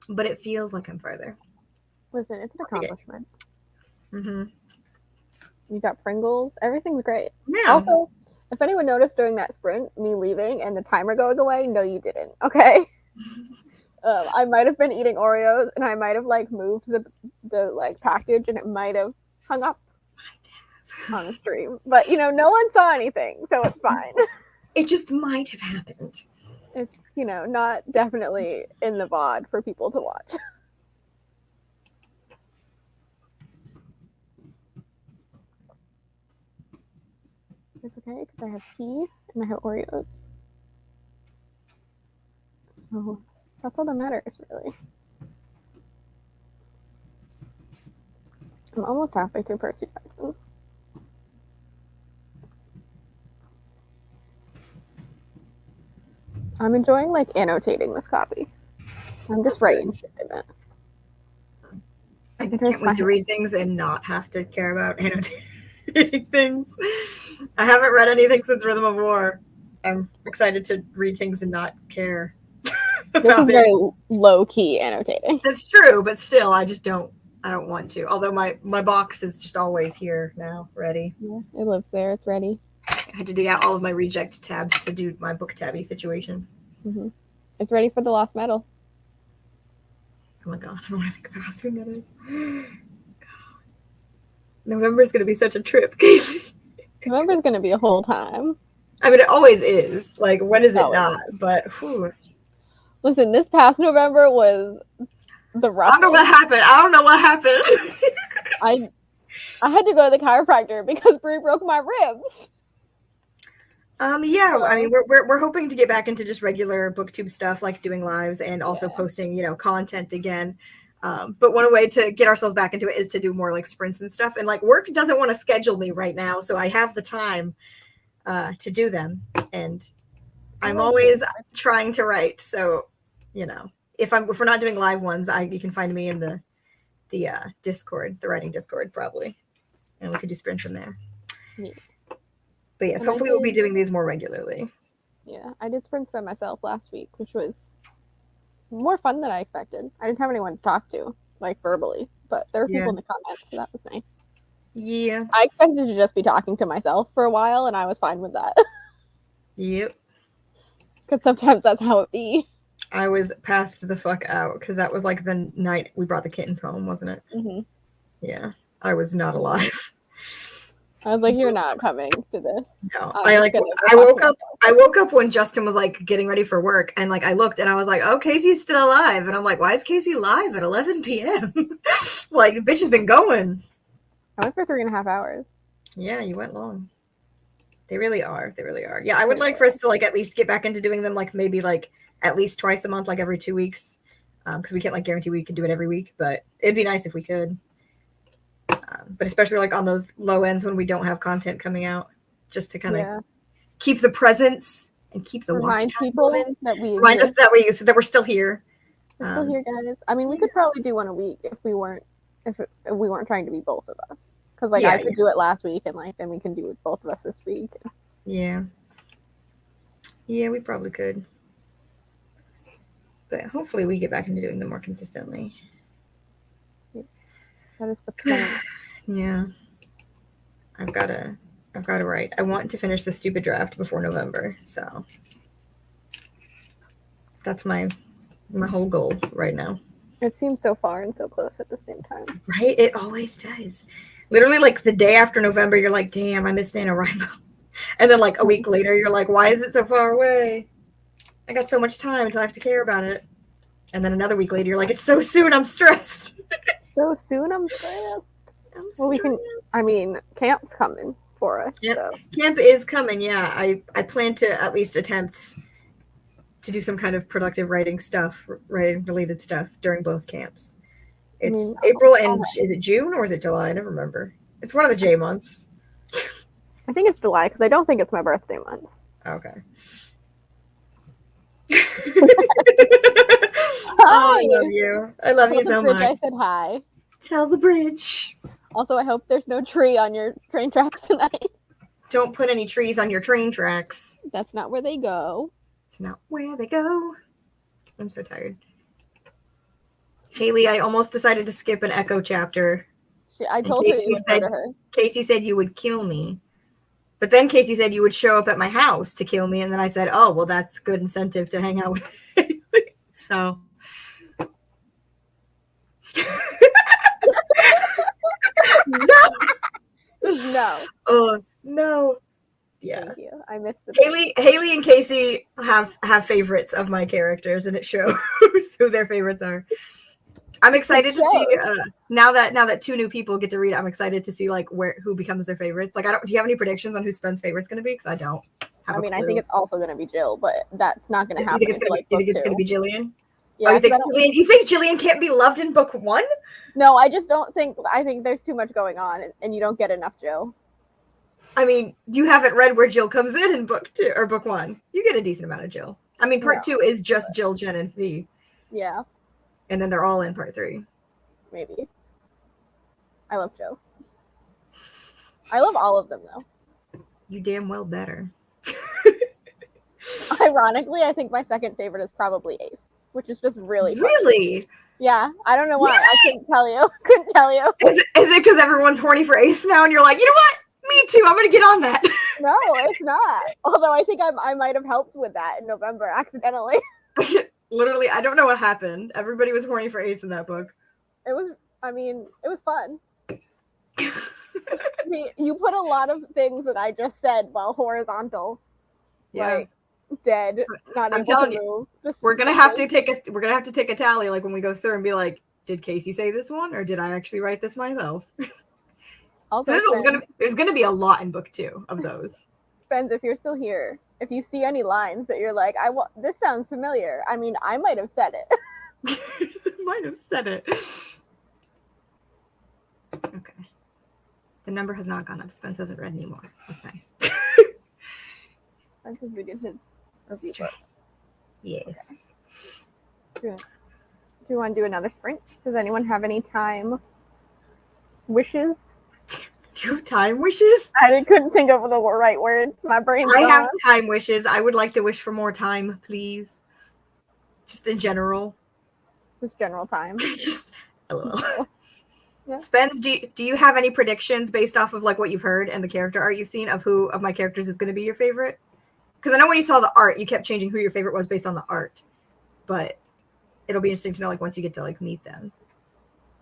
But it feels like I'm further. Listen, it's an accomplishment. Mm-hmm. You got Pringles. Everything's great. Yeah. Also, if anyone noticed during that sprint, me leaving and the timer going away, no, you didn't. Okay? I might have been eating Oreos, and I might have, like, moved the like, package, and it might have hung up on the stream. But, you know, no one saw anything, so it's fine. It just might have happened. It's, you know, not definitely in the VOD for people to watch. It's okay, because I have tea and I have Oreos. So that's all that matters, really. I'm almost halfway through Percy Jackson. I'm enjoying, like, annotating this copy. I'm just writing shit in it. I can't wait to read things and not have to care about annotating things. I haven't read anything since Rhythm of War. I'm excited to read things and not care about it. Very low-key annotating. That's true, but still, I I don't want to. Although my box is just always here now, ready. Yeah, it lives there. It's ready. I had to dig out all of my reject tabs to do my book tabby situation. Mm-hmm. It's ready for the Lost Metal. Oh my god, I don't want to think about how soon that is. God. November is going to be such a trip, Casey. November's going to be a whole time. I mean, it always is. Like, when is it Always. not? But, whew. Listen, this past November was the rough. I don't know what happened. I had to go to the chiropractor because Brie broke my ribs. Yeah, I mean, we're hoping to get back into just regular booktube stuff, like doing lives and also posting, content again. But one way to get ourselves back into it is to do more like sprints and stuff. And like work doesn't want to schedule me right now, so I have the time to do them. And I'm always trying to write. So, if we're not doing live ones, you can find me in the Discord, the writing Discord probably, and we could do sprints in there. Yeah. But yes, hopefully we'll be doing these more regularly. Yeah, I did sprints by myself last week, which was more fun than I expected. I didn't have anyone to talk to, like verbally, but there were people in the comments, so that was nice. Yeah. I expected to just be talking to myself for a while, and I was fine with that. Yep. Because sometimes that's how it be. I was passed the fuck out, because that was like the night we brought the kittens home, wasn't it? Mm-hmm. Yeah. I was not alive. I was like, "You're not coming to this." No, I woke up when Justin was like getting ready for work, and like I looked and I was like, "Oh, Casey's still alive," and I'm like, "Why is Casey live at 11 p.m.?" Like the bitch has been going. I went for 3.5 hours. Yeah, you went long. They really are. They really are. Yeah, I would like for us to like at least get back into doing them, like maybe like at least twice a month, like every 2 weeks, because we can't like guarantee we can do it every week, but it'd be nice if we could. But especially like on those low ends when we don't have content coming out, just to kind of keep the presence and keep the watch time moving. Remind us that we're still here. We're still here, guys. I mean, we could probably do one a week if we weren't trying to be both of us. Because like I could do it last week, and like then we can do it both of us this week. Yeah. Yeah, we probably could. But hopefully we get back into doing them more consistently. That is the plan. Yeah. I've got to write. I want to finish the stupid draft before November, so that's my whole goal right now. It seems so far and so close at the same time. Right? It always does. Literally, like the day after November, you're like, damn, I miss NaNoWriMo. And then like a week later, you're like, why is it so far away? I got so much time until I have to care about it. And then another week later, you're like, it's so soon, I'm stressed. So soon, I'm stressed. Well, we can, I mean, camp's coming for us. Yep. So. Camp is coming, yeah. I plan to at least attempt to do some kind of productive writing related stuff during both camps. It's April and is it June or is it July? I never remember. It's one of the J months. I think it's July because I don't think it's my birthday month. Okay. Hi. I love you. I love you so much. I said hi. Tell the bridge. Also, I hope there's no tree on your train tracks tonight. Don't put any trees on your train tracks. That's not where they go. It's not where they go. I'm so tired. Haley, I almost decided to skip an Echo chapter. I told her you would murder her. Casey said you would kill me. But then Casey said you would show up at my house to kill me. And then I said, oh, well, that's good incentive to hang out with Haley. So. No. Oh, no. Yeah. Thank you. I missed the Haley and Casey have favorites of my characters, and it shows who their favorites are. I'm excited to see now that two new people get to read it. I'm excited to see like who becomes their favorites. Like, do you have any predictions on who Spen's favorite's going to be? Because I don't. I mean, I think it's also going to be Jill, but that's not going to happen. You think it's going to be Jillian? Yeah. Oh, you think Jillian can't be loved in book one? No, I just don't think. I think there's too much going on, and you don't get enough Jill. I mean, you haven't read where Jill comes in book two or book one. You get a decent amount of Jill. I mean, part two is just Jill, Jen, and Fee. Yeah. And then they're all in part three. Maybe. I love Joe. I love all of them, though. You damn well better. Ironically, I think my second favorite is probably Ace. which is just really funny. Really? Yeah, I don't know why. I couldn't tell you. Couldn't tell you. Is it because everyone's horny for Ace now, and you're like, you know what? Me too. I'm gonna get on that. No, it's not. Although I think I might have helped with that in November accidentally. Literally, I don't know what happened. Everybody was horny for Ace in that book. It was fun. You put a lot of things that I just said while horizontal. Yeah. Like dead, not I'm able telling to you, move. we're gonna have to take a tally, like when we go through and be like, did Casey say this one, or did I actually write this myself? Also, there's gonna be a lot in book 2 of those. Spence, if you're still here, if you see any lines that you're like, this sounds familiar. I mean, I might have said it. Might have said it. Okay. The number has not gone up. Spence hasn't read anymore. That's nice. Spence is reading his review book. Yes. Okay. Do you want to do another sprint? Does anyone have any time wishes? Do you have time wishes? I couldn't think of the right words. My brain's I gone. have time wishes. I would like to wish for more time, please. Just in general. Just general time. Just LOL. Yeah. Spence, do you have any predictions based off of like what you've heard and the character art you've seen of who of my characters is going to be your favorite? Because I know when you saw the art, you kept changing who your favorite was based on the art, but it'll be interesting to know like once you get to like meet them.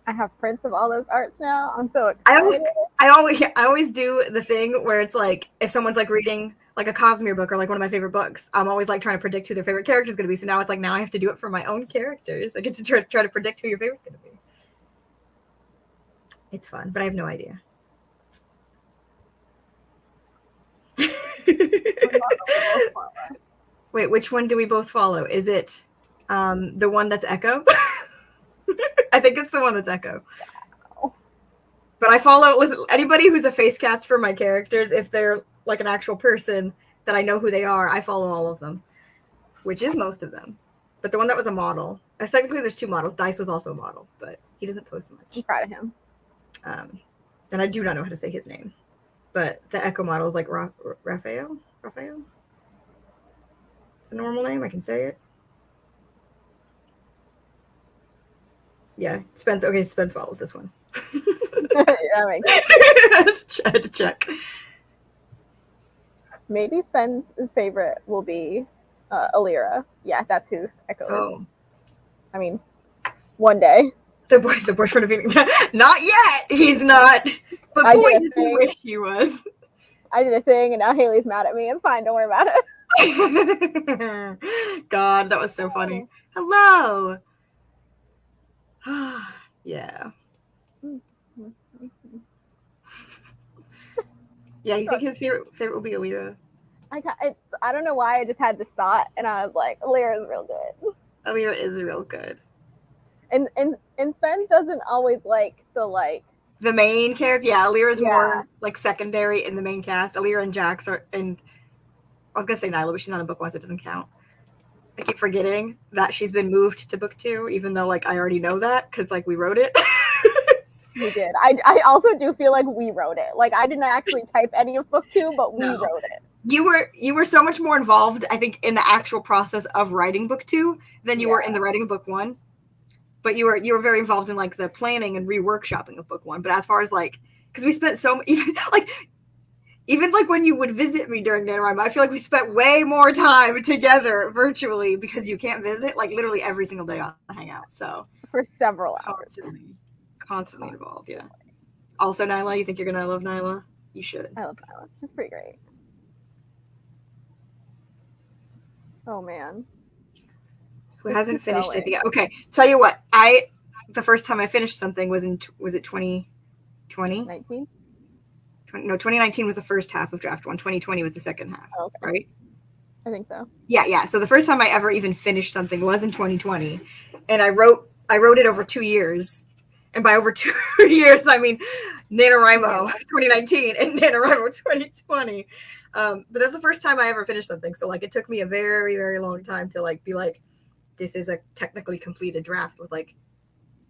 I have prints of all those arts now. I'm so excited. I always do the thing where it's like if someone's like reading like a Cosmere book or like one of my favorite books, I'm always like trying to predict who their favorite character is going to be. So now it's like now I have to do it for my own characters. I get to try to predict who your favorite's going to be. It's fun, but I have no idea. Wait, which one do we both follow? Is it the one that's Echo? I think it's the one that's Echo. Wow. But I follow, listen, anybody who's a face cast for my characters, if they're like an actual person that I know who they are, I follow all of them, which is most of them. But the one that was a model, technically there's 2 models. Dice was also a model, but he doesn't post much. I'm proud of him. And I do not know how to say his name. But the Echo model is like Raphael? Raphael? It's a normal name. I can say it. Yeah, Spence. Okay, Spence follows this one. That makes sense. I had to check. Maybe Spence's favorite will be Alira. Yeah, that's who Echo is. Oh. I mean, one day. The boyfriend of Phoenix. Not yet! He's not. But boy, does he wish he was. I did a thing and now Haley's mad at me. It's fine, don't worry about it. God, that was so funny. Hello. Yeah. Yeah, you think his favorite will be Alira? I don't know why I just had this thought and I was like, Alira is real good. Alira is real good. And Spence doesn't always like the main character. Yeah, Alira's more like secondary in the main cast. Alira and Jax are in. I was gonna say Nyla, but she's not in book 1, so it doesn't count. I keep forgetting that she's been moved to book 2, even though like I already know that because like we wrote it. We did. I also do feel like we wrote it. Like I didn't actually type any of book 2, but we wrote it. You were so much more involved, I think, in the actual process of writing book 2 than you were in the writing of book 1. But you were very involved in like the planning and reworkshopping of book 1. But as far as like, because we spent even like when you would visit me during NaNoWriMo, I feel like we spent way more time together virtually because you can't visit like literally every single day on the Hangout. So for several hours. Constantly involved, yeah. Also, Nyla, you think you're gonna love Nyla? You should. I love Nyla. She's pretty great. Oh man. Who hasn't finished anything yet? Okay, tell you what. The first time I finished something was it 2020? 19? No, 2019 was the first half of draft 1. 2020 was the second half. Oh, okay. Right? I think so. Yeah. So the first time I ever even finished something was in 2020, and I wrote it over 2 years. And by over 2 years, I mean NaNoWriMo 2019 and NaNoWriMo 2020. But that's the first time I ever finished something. So like it took me a very, very long time to like be like, this is a technically completed draft with like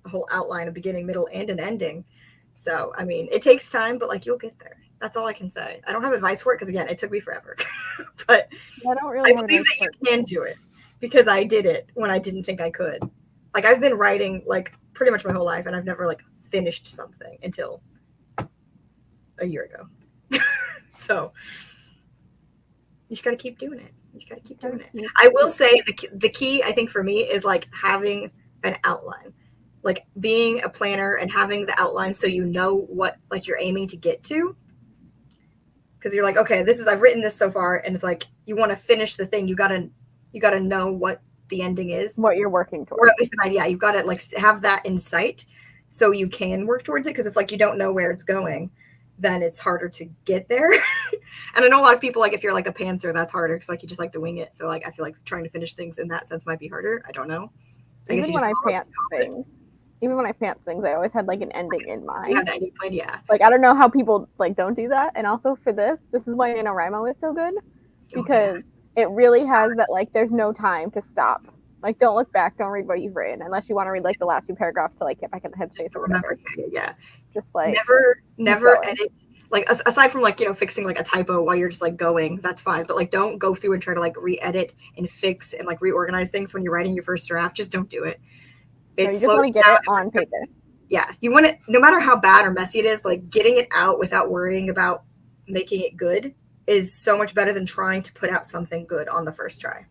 a whole outline, a beginning, middle, and an ending. So I mean, it takes time, but like you'll get there. That's all I can say. I don't have advice for it because again, it took me forever. But I don't really I believe that you can do it. because I did it when I didn't think I could. Like I've been writing like pretty much my whole life, and I've never like finished something until a year ago. So you just got to keep doing it. You just got to keep doing it. I will say the key, I think, for me is like having an outline, like being a planner and having the outline so you know what like you're aiming to get to. Because you're like, okay, I've written this so far, and it's like you want to finish the thing. You gotta know what the ending is, what you're working towards, or at least an idea. You've got to like have that in sight so you can work towards it. Because if like you don't know where it's going, then it's harder to get there. And I know a lot of people, like if you're like a pantser, that's harder because like you just like to wing it. So like I feel like trying to finish things in that sense might be harder. I don't know. Even when I pants things, I always had like an ending in mind. You have the ending plan, yeah. Like I don't know how people like don't do that. And also for this is why NaNoWriMo is so good, because it really has that like there's no time to stop. Like don't look back, don't read what you've written unless you want to read like the last few paragraphs to like get back in the headspace or whatever. Yeah. Just like never edit. Like aside from like, you know, fixing like a typo while you're just like going, that's fine. But like don't go through and try to like re-edit and fix and like reorganize things when you're writing your first draft. Just don't do it. You just want to get it on paper. Yeah. You want it, no matter how bad or messy it is, like getting it out without worrying about making it good is so much better than trying to put out something good on the first try.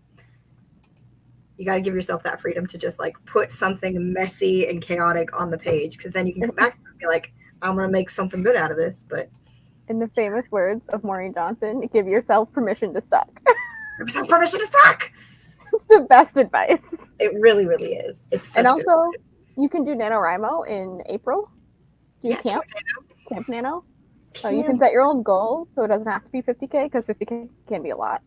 You got to give yourself that freedom to just like put something messy and chaotic on the page, because then you can come back and be like, I'm going to make something good out of this. But in the famous words of Maureen Johnson, give yourself permission to suck. Give yourself permission to suck. The best advice. It really, really is. It's such and also, you can do NaNoWriMo in April. Do you camp? Camp Nano. You can set your own goal, so it doesn't have to be 50K, because 50K can be a lot.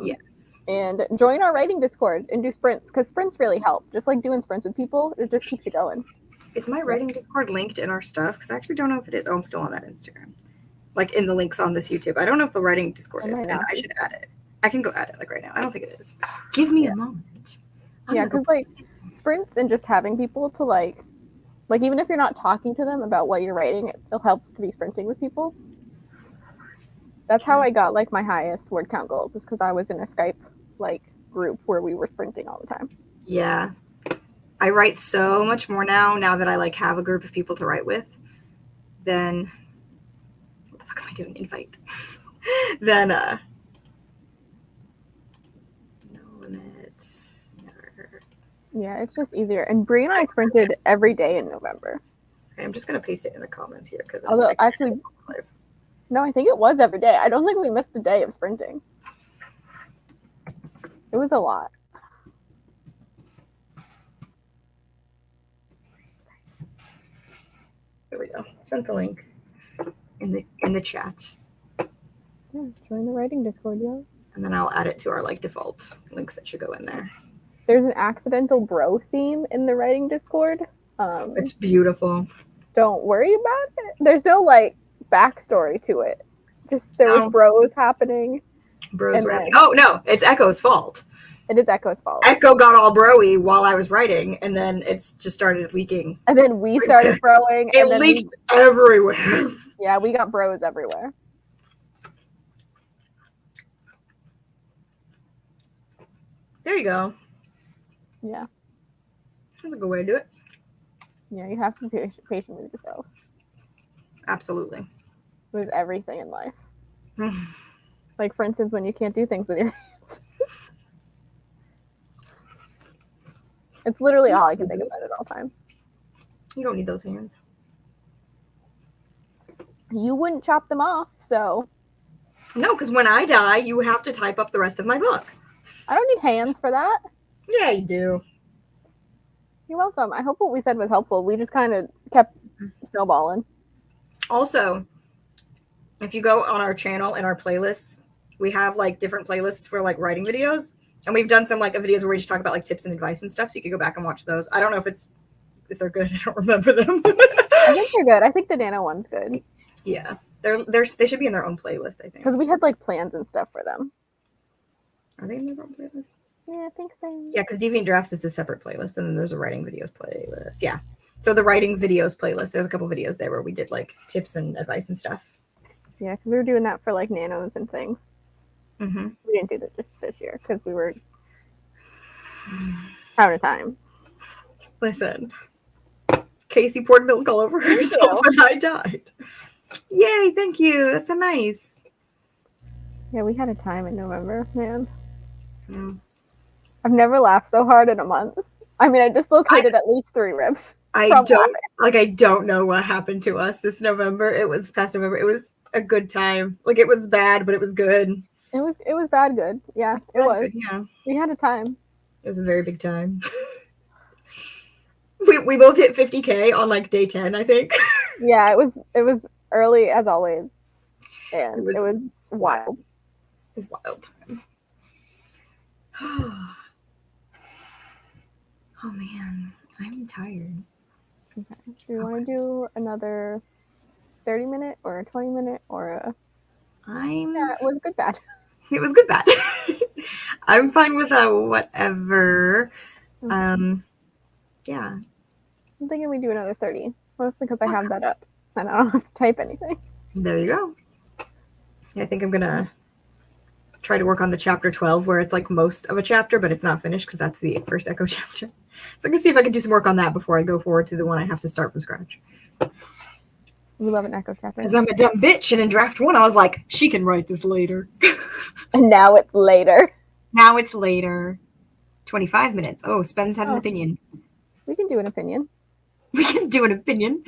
Yes. And join our writing Discord and do sprints, because sprints really help. Just like doing sprints with people, it just keeps you going. Is my writing Discord linked in our stuff? Because I actually don't know if it is. Oh, I'm still on that Instagram. Like in the links on this YouTube. I don't know if the writing Discord is, and I should add it. I can go add it like right now. I don't think it is. Give me a moment. Yeah, because like sprints and just having people to like even if you're not talking to them about what you're writing, it still helps to be sprinting with people. That's how I got like my highest word count goals, is because I was in a Skype like group where we were sprinting all the time. Yeah. I write so much more now that I like have a group of people to write with. Then what the fuck am I doing? Invite. Then no limits. Never. Yeah, it's just easier. And Brie and I sprinted every day in November. Okay, I'm just gonna paste it in the comments here because although actually no, I think it was every day. I don't think we missed a day of sprinting. It was a lot. Here we go. Send the link in the chat. Yeah, join the writing Discord, yo. And then I'll add it to our like default links that should go in there. There's an accidental bro theme in the writing Discord. It's beautiful. Don't worry about it. There's no like backstory to it. Just there was bros happening. Bros rapping. Oh no, it's Echo's fault. It is Echo's fault. Echo got all broy while I was writing, and then it's just started leaking. And then we started broing. It leaked everywhere. Yeah, we got bros everywhere. There you go. Yeah. That's a good way to do it. Yeah, you have to be patient with yourself. Absolutely. With everything in life. Like, for instance, when you can't do things with your hands. It's literally all I can think about at all times. You don't need those hands. You wouldn't chop them off, so. No, because when I die, you have to type up the rest of my book. I don't need hands for that. Yeah, you do. You're welcome. I hope what we said was helpful. We just kind of kept snowballing. Also, if you go on our channel and our playlists, we have like different playlists for like writing videos. And we've done some like videos where we just talk about like tips and advice and stuff. So you can go back and watch those. I don't know if they're good. I don't remember them. I think they're good. I think the Nano one's good. Yeah. They should be in their own playlist, I think. Because we had like plans and stuff for them. Are they in their own playlist? Yeah, I think so. Yeah, because Deviant Drafts is a separate playlist, and then there's a writing videos playlist. Yeah. So the writing videos playlist, there's a couple videos there where we did like tips and advice and stuff. Yeah, because we were doing that for like nanos and things. Mm-hmm. We didn't do that just this year because we were Having a time. Listen, Casey poured milk all over Thank herself you. and I died. Yay, thank you. That's so nice. Yeah, we had a time in November, man. Yeah. I've never laughed so hard in a month. I mean, I dislocated at least 3 ribs from laughing. I don't know what happened to us this November. It was past November. It was a good time. Like it was bad, but it was good. It was bad good. Yeah, it Bad was. good, yeah. We had a time. It was a very big time. we both hit 50K on like day 10, I think. Yeah, it was early as always. And it was wild. Wild time. Oh man, I'm tired. Okay. Do you want to do another 30-minute or a 20-minute or a yeah, it was good bad. It was good bad. I'm fine with whatever. Yeah. I'm thinking we do another 30. Mostly because I have that up and I don't have to type anything. There you go. I think I'm gonna try to work on the chapter 12 where it's like most of a chapter, but it's not finished because that's the first Echo chapter. So I'm gonna see if I can do some work on that before I go forward to the one I have to start from scratch. We love an Echo chapter. Because I'm a dumb bitch, and in draft 1 I was like, she can write this later. And now it's later. Now it's later. 25 minutes. Oh, Spence had an opinion. We can do an opinion. We can do an opinion.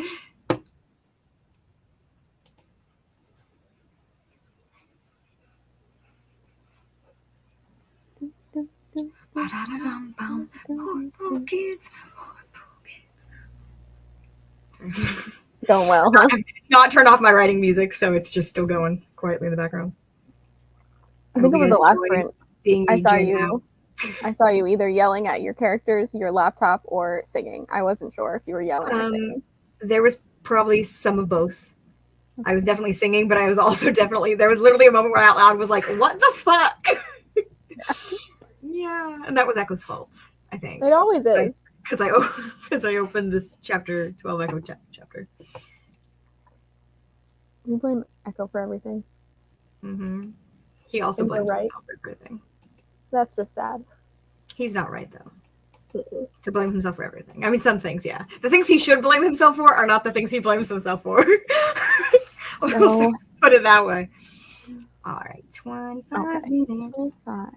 Horrible kids. Going well, huh? Not turn off my writing music, so it's just still going quietly in the background. I think it was the last print. I saw you either yelling at your characters, your laptop, or singing. I wasn't sure if you were yelling or singing. There was probably some of both. I was definitely singing, but I was also definitely, there was literally a moment where I out loud was like, what the fuck? Yeah, and that was Echo's fault, I think. It always is. Because I opened this chapter 12 Echo chapter. You blame Echo for everything. Mm-hmm. He also blames himself for everything. That's just sad. He's not right, though. To blame himself for everything. I mean, some things, yeah. The things he should blame himself for are not the things he blames himself for. We'll put it that way. All right, 25 minutes. 25.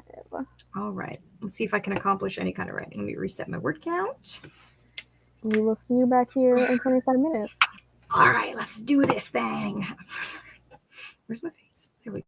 All right, let's see if I can accomplish any kind of writing. Let me reset my word count. We will see you back here in 25 minutes. All right, let's do this thing. I'm so sorry. Where's my face? There we go.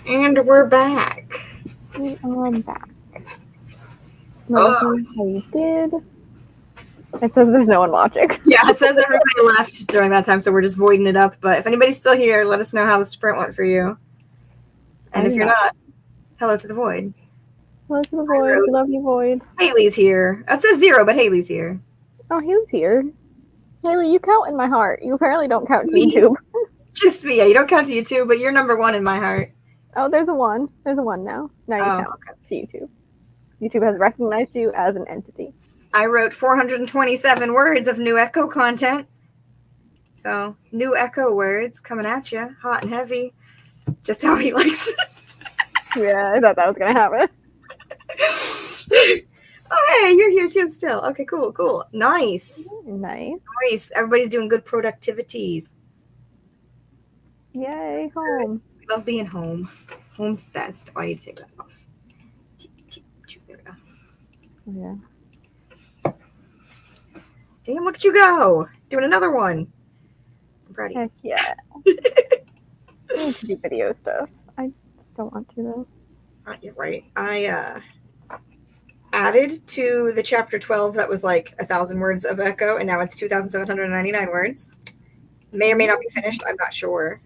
And we're back. We are back. Let Oh. us know how you did. It says there's no one watching. Yeah, it says everybody left during that time, so we're just voiding it up. But if anybody's still here, let us know how the sprint went for you. And if you're not, hello to the void. Hello to the void. We love you, void. Haley's here. It says 0, but Haley's here. Oh, Haley's here. Haley, you count in my heart. You apparently don't count to YouTube. Just me. Yeah, you don't count to YouTube, but you're number 1 in my heart. Oh, there's a 1. There's a 1 now. Now you count to YouTube. YouTube has recognized you as an entity. I wrote 427 words of new Echo content. So, new Echo words coming at you, hot and heavy. Just how he likes it. Yeah, I thought that was going to happen. Oh, hey, you're here too still. Okay, cool. Nice. Everybody's doing good productivities. Yay, home. We love being home. Home's the best. Oh, I need to take that off. There we go. Yeah. Damn, look at you go. Doing another one. I'm proud of you. Heck yeah. I need to do video stuff. I don't want to, though. You're right. I added to the chapter 12 that was like 1,000 words of Echo, and now it's 2,799 words. May or may not be finished. I'm not sure.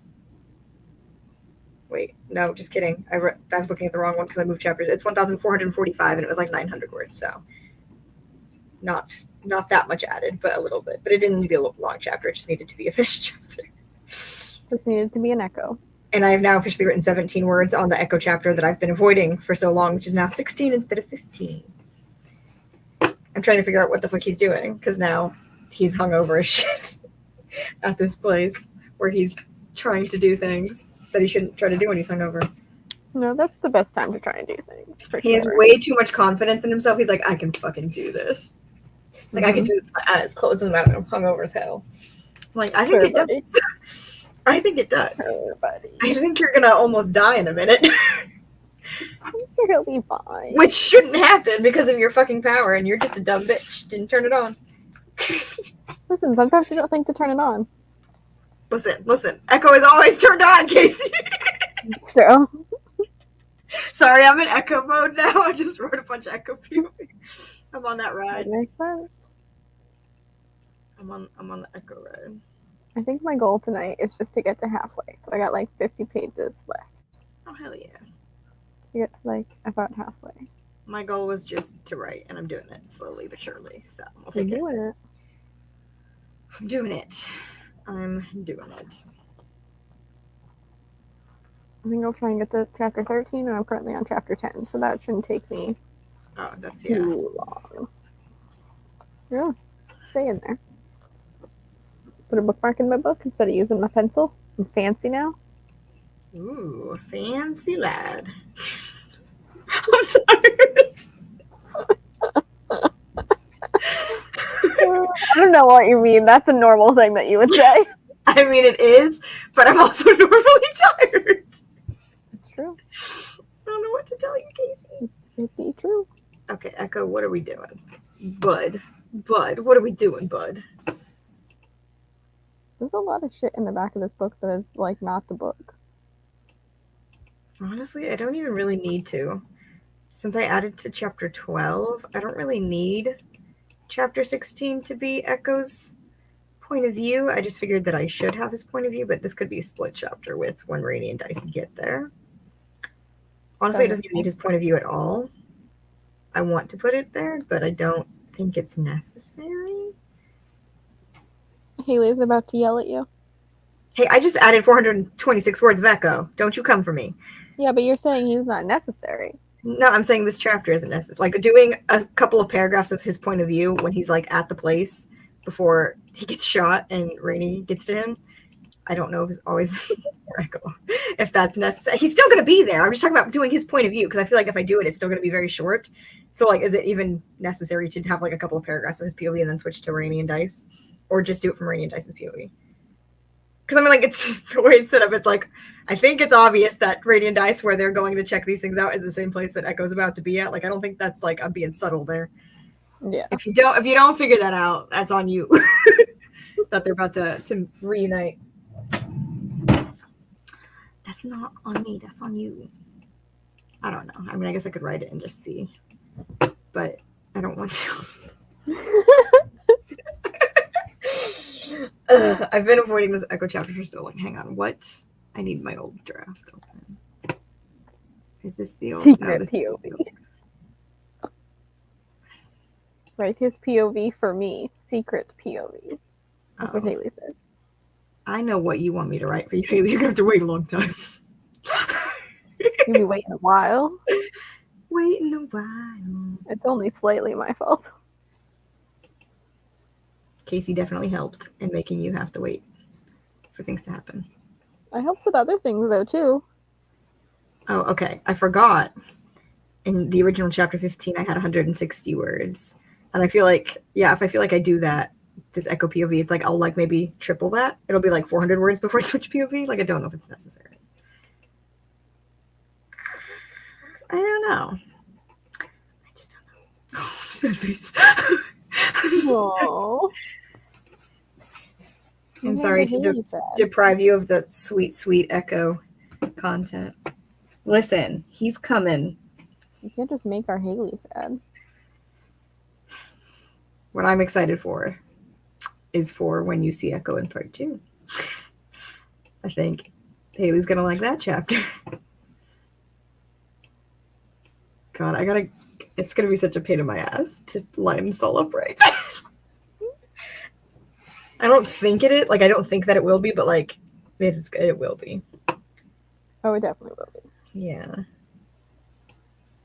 Wait, no, just kidding. I was looking at the wrong one because I moved chapters. It's 1,445, and it was like 900 words, so not that much added, but a little bit. But it didn't need to be a long chapter. It just needed to be a finished chapter. Just needed to be an Echo. And I have now officially written 17 words on the Echo chapter that I've been avoiding for so long, which is now 16 instead of 15. I'm trying to figure out what the fuck he's doing, because now he's hungover as shit at this place where he's trying to do things that he shouldn't try to do when he's hungover. No, that's the best time to try and do things. He has way too much confidence in himself. He's like, I can fucking do this. He's like, I can do this with my eyes closed. Doesn't matter. I'm hungover as hell. I'm like, I think it does. I think it does. I think you're gonna almost die in a minute. He'll be fine. Which shouldn't happen because of your fucking power, and you're just a dumb bitch. Didn't turn it on. Listen, sometimes you don't think to turn it on. Listen. Echo is always turned on, Casey. True. Sorry, I'm in Echo mode now. I just wrote a bunch of Echo POV. I'm on that ride. That makes sense. I'm on the Echo ride. I think my goal tonight is just to get to halfway. So I got like 50 pages left. Oh, hell yeah. To get to like about halfway. My goal was just to write, and I'm doing it slowly but surely. So I'll take it. I'm doing it. I'm doing it. I think I'll try and get to chapter 13, and I'm currently on chapter 10, so that shouldn't take me too long. Yeah, stay in there. Put a bookmark in my book instead of using my pencil. I'm fancy now. Ooh, fancy lad. I'm sorry. I don't know what you mean. That's a normal thing that you would say. I mean, it is, but I'm also normally tired. It's true. I don't know what to tell you, Casey. It'd be true. Okay, Echo, what are we doing? Bud, what are we doing, bud? There's a lot of shit in the back of this book that is, like, not the book. Honestly, I don't even really need to. Since I added to chapter 12, I don't really need chapter 16 to be Echo's point of view. I just figured that I should have his point of view, but this could be a split chapter with when Rainy and Dice get there. Honestly, it doesn't even need his point of view at all. I want to put it there, but I don't think it's necessary. Haley's about to yell at you. Hey, I just added 426 words of Echo. Don't you come for me. Yeah, but you're saying he's not necessary. No, I'm saying this chapter isn't necessary. Like, doing a couple of paragraphs of his point of view when he's, like, at the place before he gets shot and Rainy gets to him. I don't know if it's always if that's necessary. He's still going to be there. I'm just talking about doing his point of view because I feel like if I do it, it's still going to be very short. So, like, is it even necessary to have, like, a couple of paragraphs of his POV and then switch to Rainy and Dice? Or just do it from Rainy and Dice's POV? Because I mean, like, it's the way it's set up. It's like, I think it's obvious that Rainy and Dice, where they're going to check these things out, is the same place that Echo's about to be at. Like, I don't think that's like I'm being subtle there. Yeah. If you don't figure that out, that's on you. That they're about to reunite. That's not on me. That's on you. I don't know. I mean, I guess I could write it and just see, but I don't want to. I've been avoiding this Echo chapter for so long. Hang on. What? I need my old draft open. Is this the old? Secret No, this POV. is the old. Write his POV for me. Secret POV. That's what Oh. Haley says. I know what you want me to write for you, Haley. You're gonna have to wait a long time. You'll be waiting a while. Waiting a while. It's only slightly my fault. Casey definitely helped in making you have to wait for things to happen. I helped with other things though too. Oh, okay. I forgot. In the original chapter 15, I had 160 words. And I feel like, yeah, if I feel like I do that, this Echo POV, it's like I'll like maybe triple that. It'll be like 400 words before I switch POV. Like I don't know if it's necessary. I don't know. I just don't know. Oh, sad face. Aww. I'm sorry to deprive you of the sweet, sweet Echo content. Listen, he's coming. You can't just make our Haley sad. What I'm excited for is for when you see Echo in part 2. I think Haley's gonna like that chapter. God, it's gonna be such a pain in my ass to line this all up right. I don't think I don't think that it will be, but like it will be. Oh, it definitely will be. Yeah.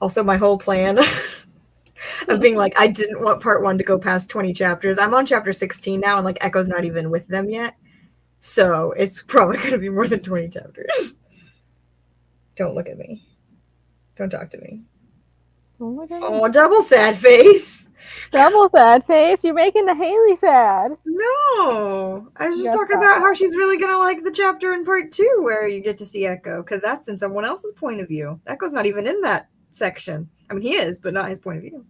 Also, my whole plan of being like, I didn't want part 1 to go past 20 chapters. I'm on chapter 16 now, and like Echo's not even with them yet. So it's probably going to be more than 20 chapters. Don't look at me. Don't talk to me. Oh my god. Oh, double sad face. Double sad face. You're making the Haley sad. No. I was just talking about how she's really going to like the chapter in part 2 where you get to see Echo, because that's in someone else's point of view. Echo's not even in that section. I mean, he is, but not his point of view.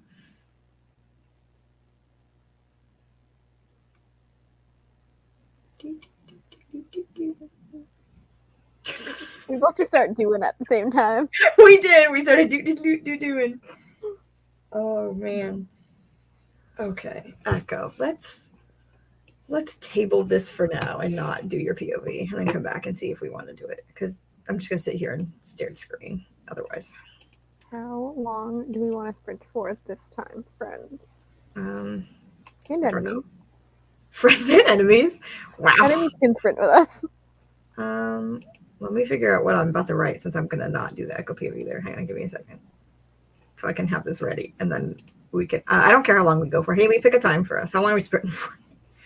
We both just start doing at the same time. We did. We started doing. Oh man. Okay, Echo. Let's table this for now and not do your POV, and then come back and see if we want to do it. Because I'm just gonna sit here and stare at the screen. Otherwise. How long do we want to sprint for this time, friends? And enemies. Friends and enemies. Wow. Enemies can sprint with us. Let me figure out what I'm about to write since I'm gonna not do the Echo POV there. Hang on, give me a second, so I can have this ready, and then we can. I don't care how long we go for. Haley, pick a time for us. How long are we sprinting for?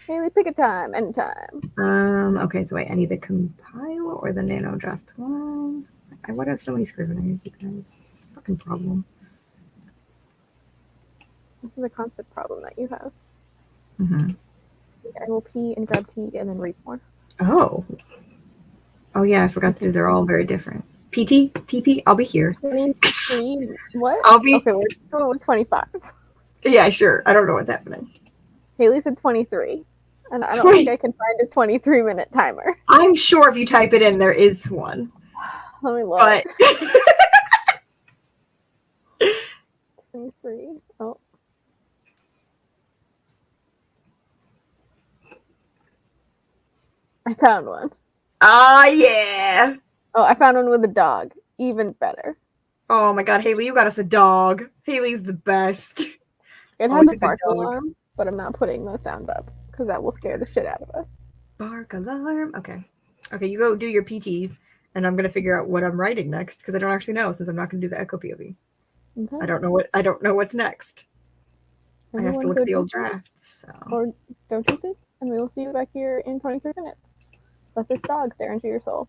Haley, pick a time. Anytime. Okay, so wait. I need the compile or the nano draft one. Why do I have so many scriveners, you guys? It's a fucking problem. This is a constant problem that you have. Mm-hmm. I will pee and grab tea and then read more. Oh yeah, I forgot these are all very different. PT, TP, I'll be here. 23, what? I'll be. Okay, we're going with 25. Yeah, sure. I don't know what's happening. Haley said 23. And I don't think I can find a 23-minute timer. I'm sure if you type it in, there is one. Let me look. But 23. Oh. I found one. Yeah. Oh, I found one with a dog. Even better. Oh my god, Haley, you got us a dog. Haley's the best. It has a bark alarm, but I'm not putting the sound up because that will scare the shit out of us. Bark alarm. Okay, you go do your PTs, and I'm gonna figure out what I'm writing next because I don't actually know since I'm not gonna do the Echo POV. Okay. I don't know what's next. I have to look at the old drafts. So. Or don't you think? And we will see you back here in 23 minutes. Let this dog stare into your soul.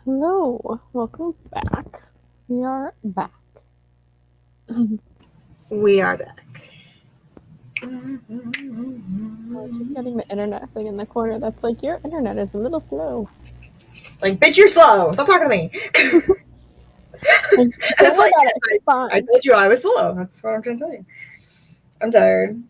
Hello, welcome back. We are back. We are back. Just getting the internet thing in the corner that's like, your internet is a little slow. Like, bitch, you're slow. Stop talking to me. Like, don't worry about it. It's fine. I told you I was slow. That's what I'm trying to tell you. I'm tired.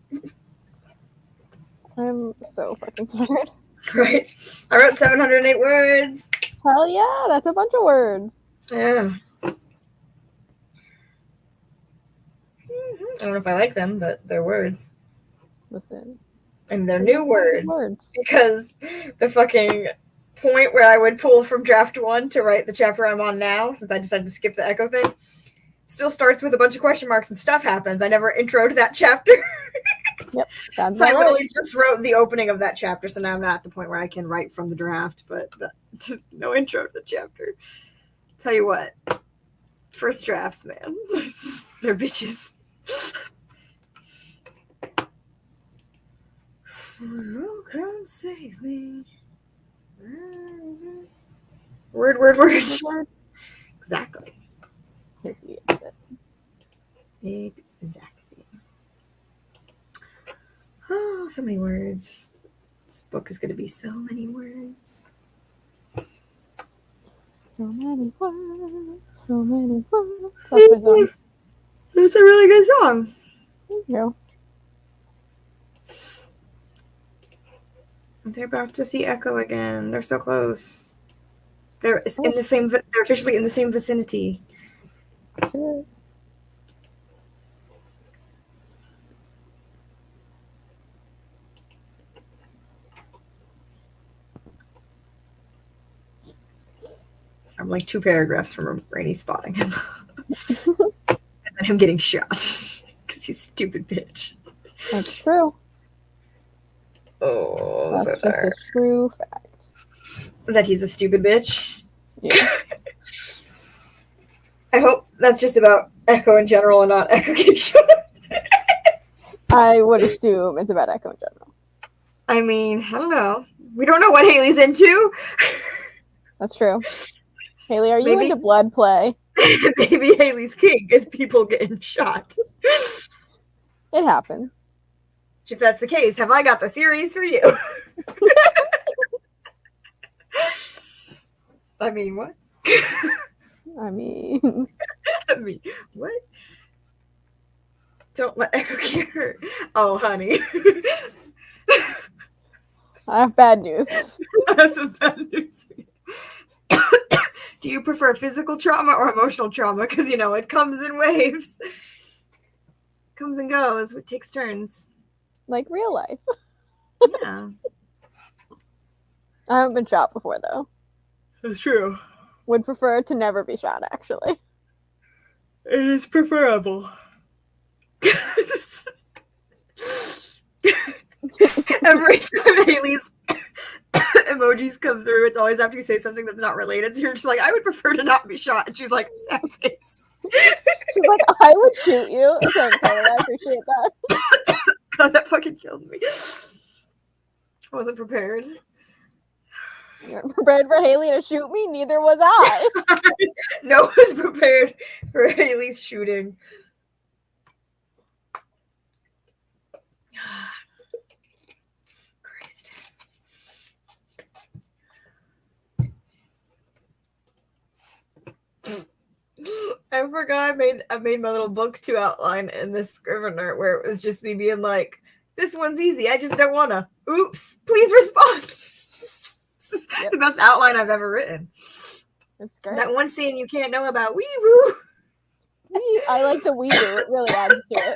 I'm so fucking tired. Right? I wrote 708 words. Hell yeah, that's a bunch of words. Yeah. I don't know if I like them, but they're words. Listen. And they're new words. Words. Because the fucking point where I would pull from draft 1 to write the chapter I'm on now, since I decided to skip the echo thing, still starts with a bunch of question marks and stuff happens. I never introed that chapter. Yep. That's So I right. literally just wrote the opening of that chapter, so now I'm not at the point where I can write from the draft, but no intro to the chapter. Tell you what, first drafts, man, they're bitches. Oh, come save me. Word. Word. Exactly. Exactly. Oh, so many words. This book is going to be so many words. So many words. So many words. That's my song. It's a really good song. Thank you. They're about to see Echo again. They're so close. They're in the same. They're officially in the same vicinity. Cheers. I'm like 2 paragraphs from Rainey spotting him, and then him getting shot because he's a stupid bitch. That's true. Oh, That's so just a true fact. That he's a stupid bitch. Yeah. I hope that's just about Echo in general and not Echo getting shot. I would assume it's about Echo in general. I mean, I don't know. We don't know what Haley's into. That's true. Haley, are you Maybe- into blood play? Maybe Haley's king is people getting shot. It happens. If that's the case, have I got the series for you? I mean, what? I mean, what? Don't let Echo get hurt. Oh, honey. I have bad news. I have some bad news for you. Do you prefer physical trauma or emotional trauma? Because, you know, it comes in waves. Comes and goes. It takes turns. Like real life. Yeah. I haven't been shot before, though. That's true. Would prefer to never be shot, actually. It is preferable. Every time Haley's emojis come through, it's always after you say something that's not related. So you're just like, I would prefer to not be shot. And she's like, sad face. She's like, I would shoot you. Thanks, Haley. I appreciate that. God, that fucking killed me. I wasn't prepared. You weren't prepared for Haley to shoot me? Neither was I. No one's prepared for Haley's shooting. Christ. I forgot I made my little book 2 outline in this Scrivener where it was just me being like, this one's easy. I just don't wanna. Oops. Please respond. Yep. The best outline I've ever written. It's great. That one scene you can't know about. Wee woo. I like the wee woo. It really adds to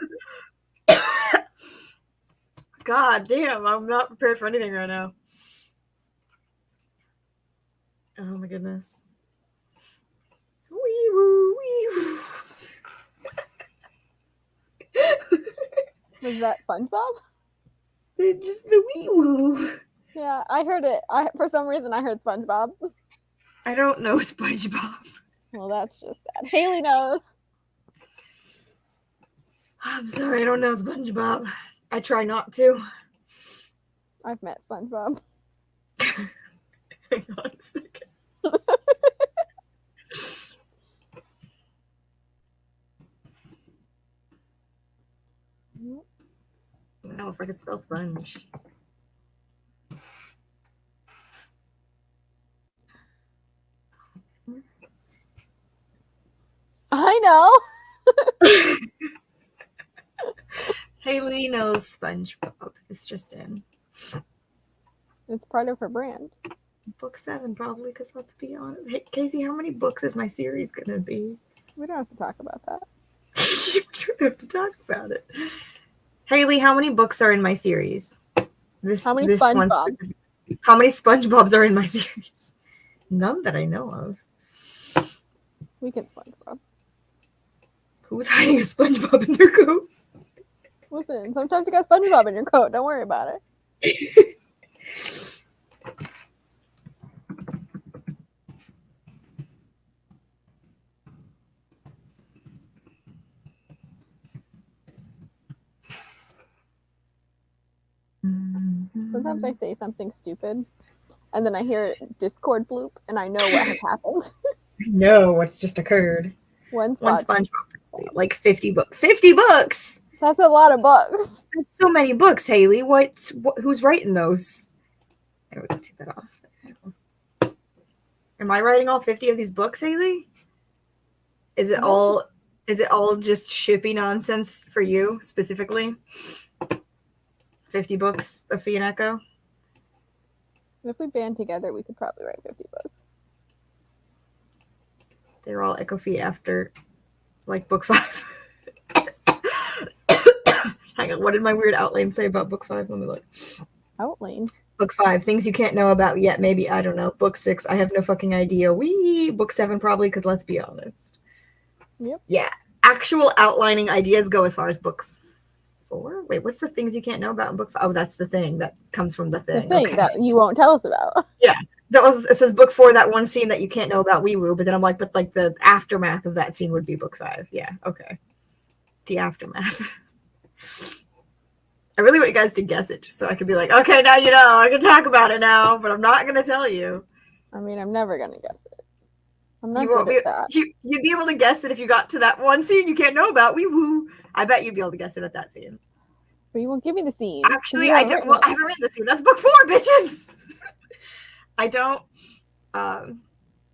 it. God damn, I'm not prepared for anything right now. Oh my goodness. Wee woo, wee woo. Was that SpongeBob? Just the wee woo. Yeah, I heard it. For some reason, I heard SpongeBob. I don't know SpongeBob. Well, that's just sad. Haley knows. I'm sorry, I don't know SpongeBob. I try not to. I've met SpongeBob. Hang on a second. know if I could spell sponge. I know. Haley knows SpongeBob. It's just in It's part of her brand. book 7, probably, because let's be honest. Hey, Casey, how many books is my series going to be? We don't have to talk about that. We don't have to talk about it. Haley, how many books are in my series? How many this one SpongeBob? specific- How many SpongeBobs are in my series? None that I know of. We can SpongeBob. Who's hiding a SpongeBob in their coat? Listen, sometimes you got SpongeBob in your coat. Don't worry about it. Sometimes I say something stupid, and then I hear a Discord bloop, and I know what has happened. No, what's just occurred. One SpongeBob. Like 50 books. 50 books! That's a lot of books. That's so many books, Haley. Who's writing those? I would take that off. Am I writing all 50 of these books, Haley? Is it all just shippy nonsense for you specifically? 50 books of Fee and Echo? If we band together, we could probably write 50 books. They're all Echo Fee after, like, book 5. Hang on, what did my weird outline say about book 5? Let me look. Outline? Book 5, things you can't know about yet, maybe, I don't know. Book 6, I have no fucking idea. Book 7, probably, because let's be honest. Yep. Yeah, actual outlining ideas go as far as book 4? Wait, what's the things you can't know about in book 5? Oh, that's the thing that comes from the thing. The thing that you won't tell us about. Yeah. It says book 4, that one scene that you can't know about Wee Woo, but then I'm like, but like the aftermath of that scene would be book 5. Yeah, okay. The aftermath. I really want you guys to guess it just so I could be like, okay, now you know, I can talk about it now, but I'm not going to tell you. I mean, I'm never going to guess it. I'm not You won't good at that. You'd be able to guess it if you got to that one scene you can't know about. Wee Woo. I bet you'd be able to guess it at that scene. But you won't give me the scene. Actually, I don't. Well, I haven't written the scene. That's book 4, bitches. I don't.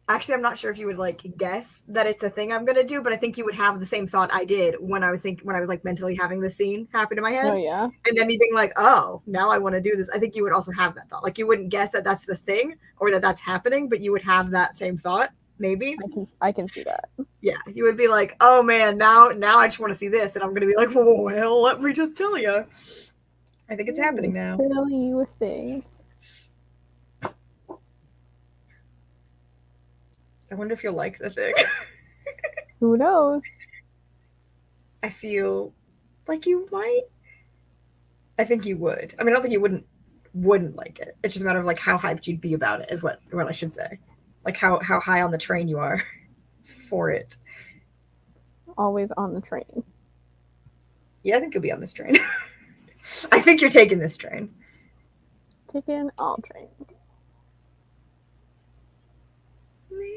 Actually, I'm not sure if you would like guess that it's a thing I'm gonna do, but I think you would have the same thought I did when I was like mentally having this scene happen in my head. Oh yeah. And then me being like, oh, now I want to do this. I think you would also have that thought. Like you wouldn't guess that that's the thing or that that's happening, but you would have that same thought. Maybe. I can see that. Yeah, you would be like, oh man, now I just want to see this, and I'm gonna be like, well, let me just tell you. I think it's happening now. Tell you a thing. I wonder if you'll like the thing. Who knows? I feel like you might. I think you would. I mean, I don't think you wouldn't like it. It's just a matter of like how hyped you'd be about it is what I should say. Like how high on the train you are for it. Always on the train. Yeah, I think you'll be on this train. I think you're taking this train. Taking all trains.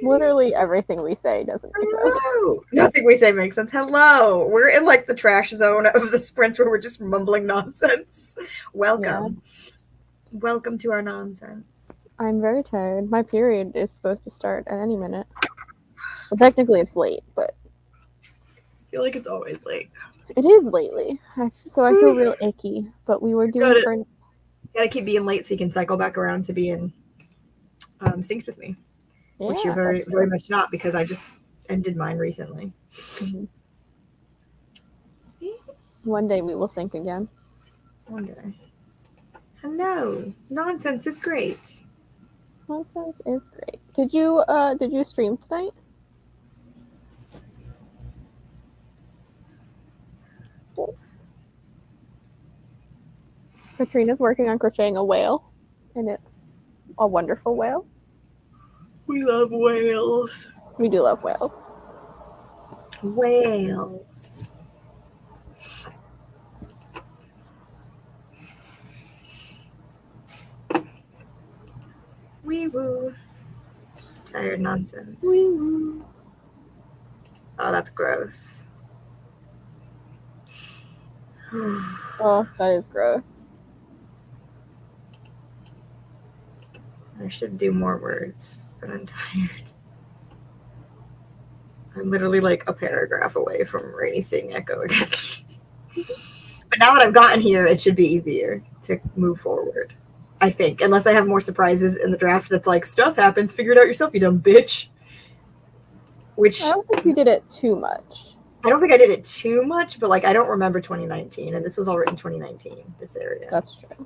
Literally everything we say doesn't make sense. Hello. Nothing we say makes sense. Hello. We're in like the trash zone of the sprints where we're just mumbling nonsense. Welcome. Yeah. Welcome to our nonsense. I'm very tired. My period is supposed to start at any minute. Well, technically it's late, but I feel like it's always late. It is lately. So I feel real icky, but we were doing friends. You gotta keep being late so you can cycle back around to being synced with me. Yeah, which you're very, very much not because I just ended mine recently. Mm-hmm. One day we will sync again. One day. Hello. Nonsense is great. Nonsense is great. Did you stream tonight? Katrina's working on crocheting a whale, and it's a wonderful whale. We love whales. We do love whales. Whales. Wee woo. Tired nonsense. Wee woo. Oh, that's gross. Oh, that is gross. I should do more words, but I'm tired. I'm literally like a paragraph away from Rainy seeing Echo again. But now that I've gotten here, it should be easier to move forward. I think, unless I have more surprises in the draft that's like, stuff happens, figure it out yourself, you dumb bitch. Which I don't think you did it too much. I don't think I did it too much, but like I don't remember 2019, and this was all written 2019, this area. That's true.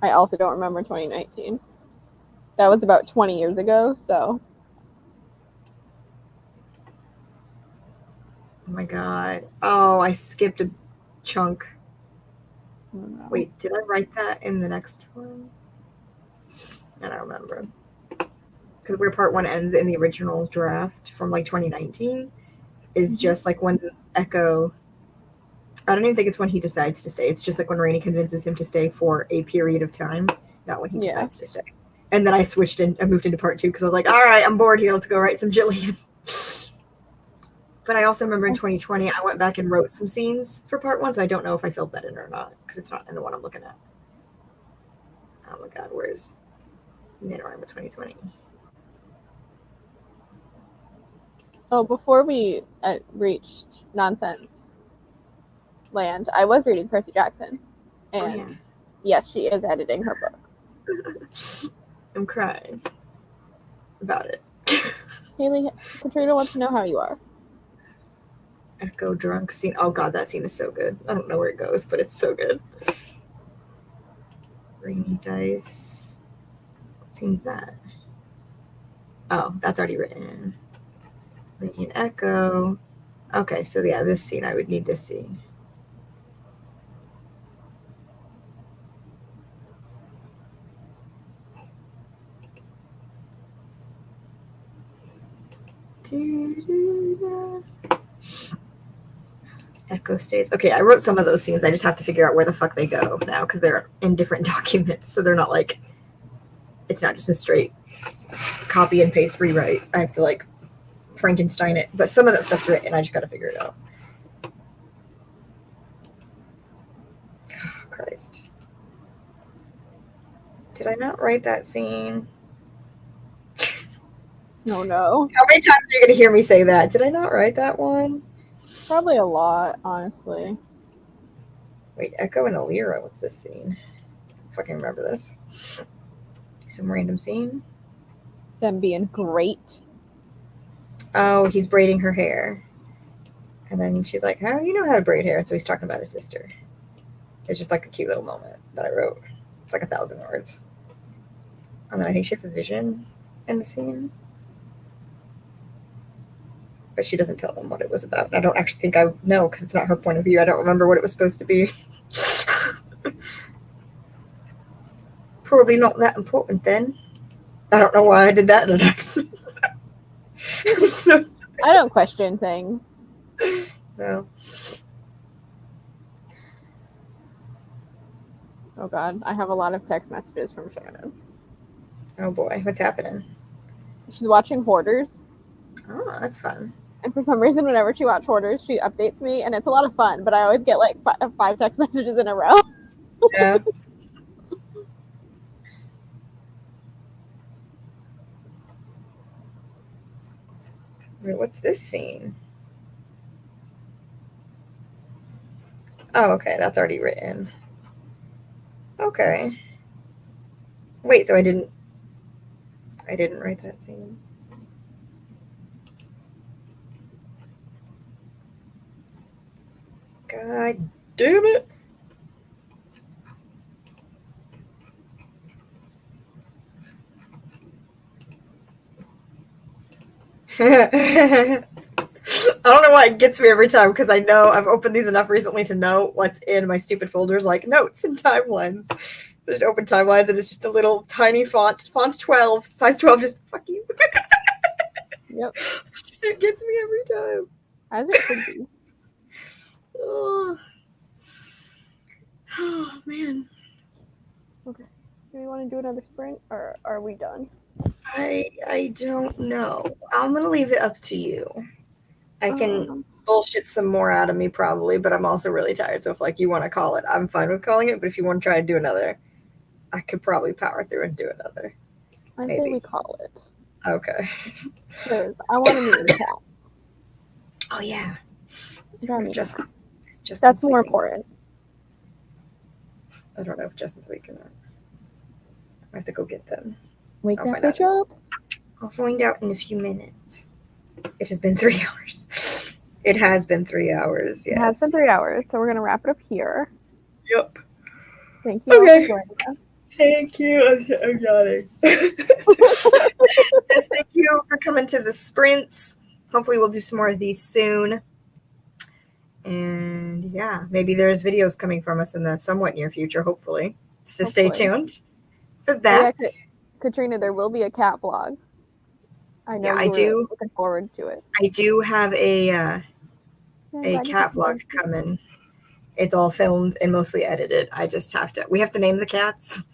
I also don't remember 2019. That was about 20 years ago, so. Oh my god. Oh, I skipped a chunk. Oh, no. Wait, did I write that in the next one? I don't remember. Because where part 1 ends in the original draft from like 2019 is just like when Echo. I don't even think it's when he decides to stay. It's just like when Rainy convinces him to stay for a period of time, not when he decides to stay. And then I switched and I moved into part 2 because I was like, all right, I'm bored here. Let's go write some Jillian. But I also remember in 2020, I went back and wrote some scenes for part 1, so I don't know if I filled that in or not because it's not in the one I'm looking at. Oh my god, where's NaNoWriMo 2020? Oh, before we reached nonsense land, I was reading Percy Jackson, and yes, she is editing her book. I'm crying about it. Haley, Katrina wants to know how you are. Echo drunk scene. Oh god, that scene is so good. I don't know where it goes, but it's so good. Rainy dice. What scene's that? Oh, that's already written. Rainy and Echo. Okay, so yeah, this scene, I would need this scene. Echo stays. Okay, I wrote some of those scenes. I just have to figure out where the fuck they go now because they're in different documents. So they're not like, it's not just a straight copy and paste rewrite. I have to like Frankenstein it. But some of that stuff's written. I just got to figure it out. Oh, Christ. Did I not write that scene? No. How many times are you going to hear me say that? Did I not write that one? Probably a lot, honestly. Wait, Echo and Alira. What's this scene? If I can remember this. Some random scene. Them being great. Oh, he's braiding her hair. And then she's like, how do you know how to braid hair? And so he's talking about his sister. It's just like a cute little moment that I wrote. It's like 1,000 words. And then I think she has a vision in the scene. But she doesn't tell them what it was about. And I don't actually think I know because it's not her point of view. I don't remember what it was supposed to be. Probably not that important then. I don't know why I did that in an accent. So I don't question things. No. Oh god, I have a lot of text messages from Shannon. Oh boy, what's happening? She's watching Hoarders. Oh, that's fun. And for some reason, whenever she watches Hoarders, she updates me, and it's a lot of fun, but I always get like 5 text messages in a row. Yeah. Wait, what's this scene? Oh, okay, that's already written. Okay. Wait, so I didn't write that scene. God damn it. I don't know why it gets me every time because I know I've opened these enough recently to know what's in my stupid folders like notes and timelines. Just open timelines and it's just a little tiny font 12, size 12, just fuck you. Yep. It gets me every time. As it should be. Oh man. Okay. Do we want to do another sprint, or are we done? I don't know. I'm gonna leave it up to you. I can bullshit some more out of me probably, but I'm also really tired. So if like you want to call it, I'm fine with calling it. But if you want to try to do another, I could probably power through and do another. I say Maybe. we call it. Okay. Because I want to meet the cat. Oh yeah. I gotta meet Just, the cat. Justin's That's more sleeping. important. I don't know if Justin's awake or not. I have to go get them. Wake I'll that find out. bitch up. I'll find out in a few minutes. It has been 3 hours. It has been 3 hours, yes. It has been 3 hours, so we're gonna wrap it up here. Yep. Thank you all Okay. for joining us. Thank you. I'm yawning. Just thank you for coming to the sprints. Hopefully we'll do some more of these soon. And yeah, maybe there's videos coming from us in the somewhat near future, hopefully. So stay Hopefully. tuned for that. Yeah, Katrina, there will be a cat vlog. I know Yeah, I you were do. looking forward to it. I do have a Yeah, cat vlog coming. It's all filmed and mostly edited. I just have to, we have to name the cats,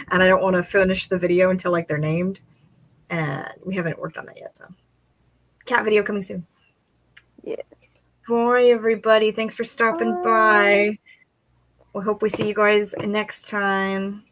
and I don't want to finish the video until like they're named. And we haven't worked on that yet, so cat video coming soon. Yeah. Bye, everybody. Thanks for stopping Bye. by. We hope we see you guys next time.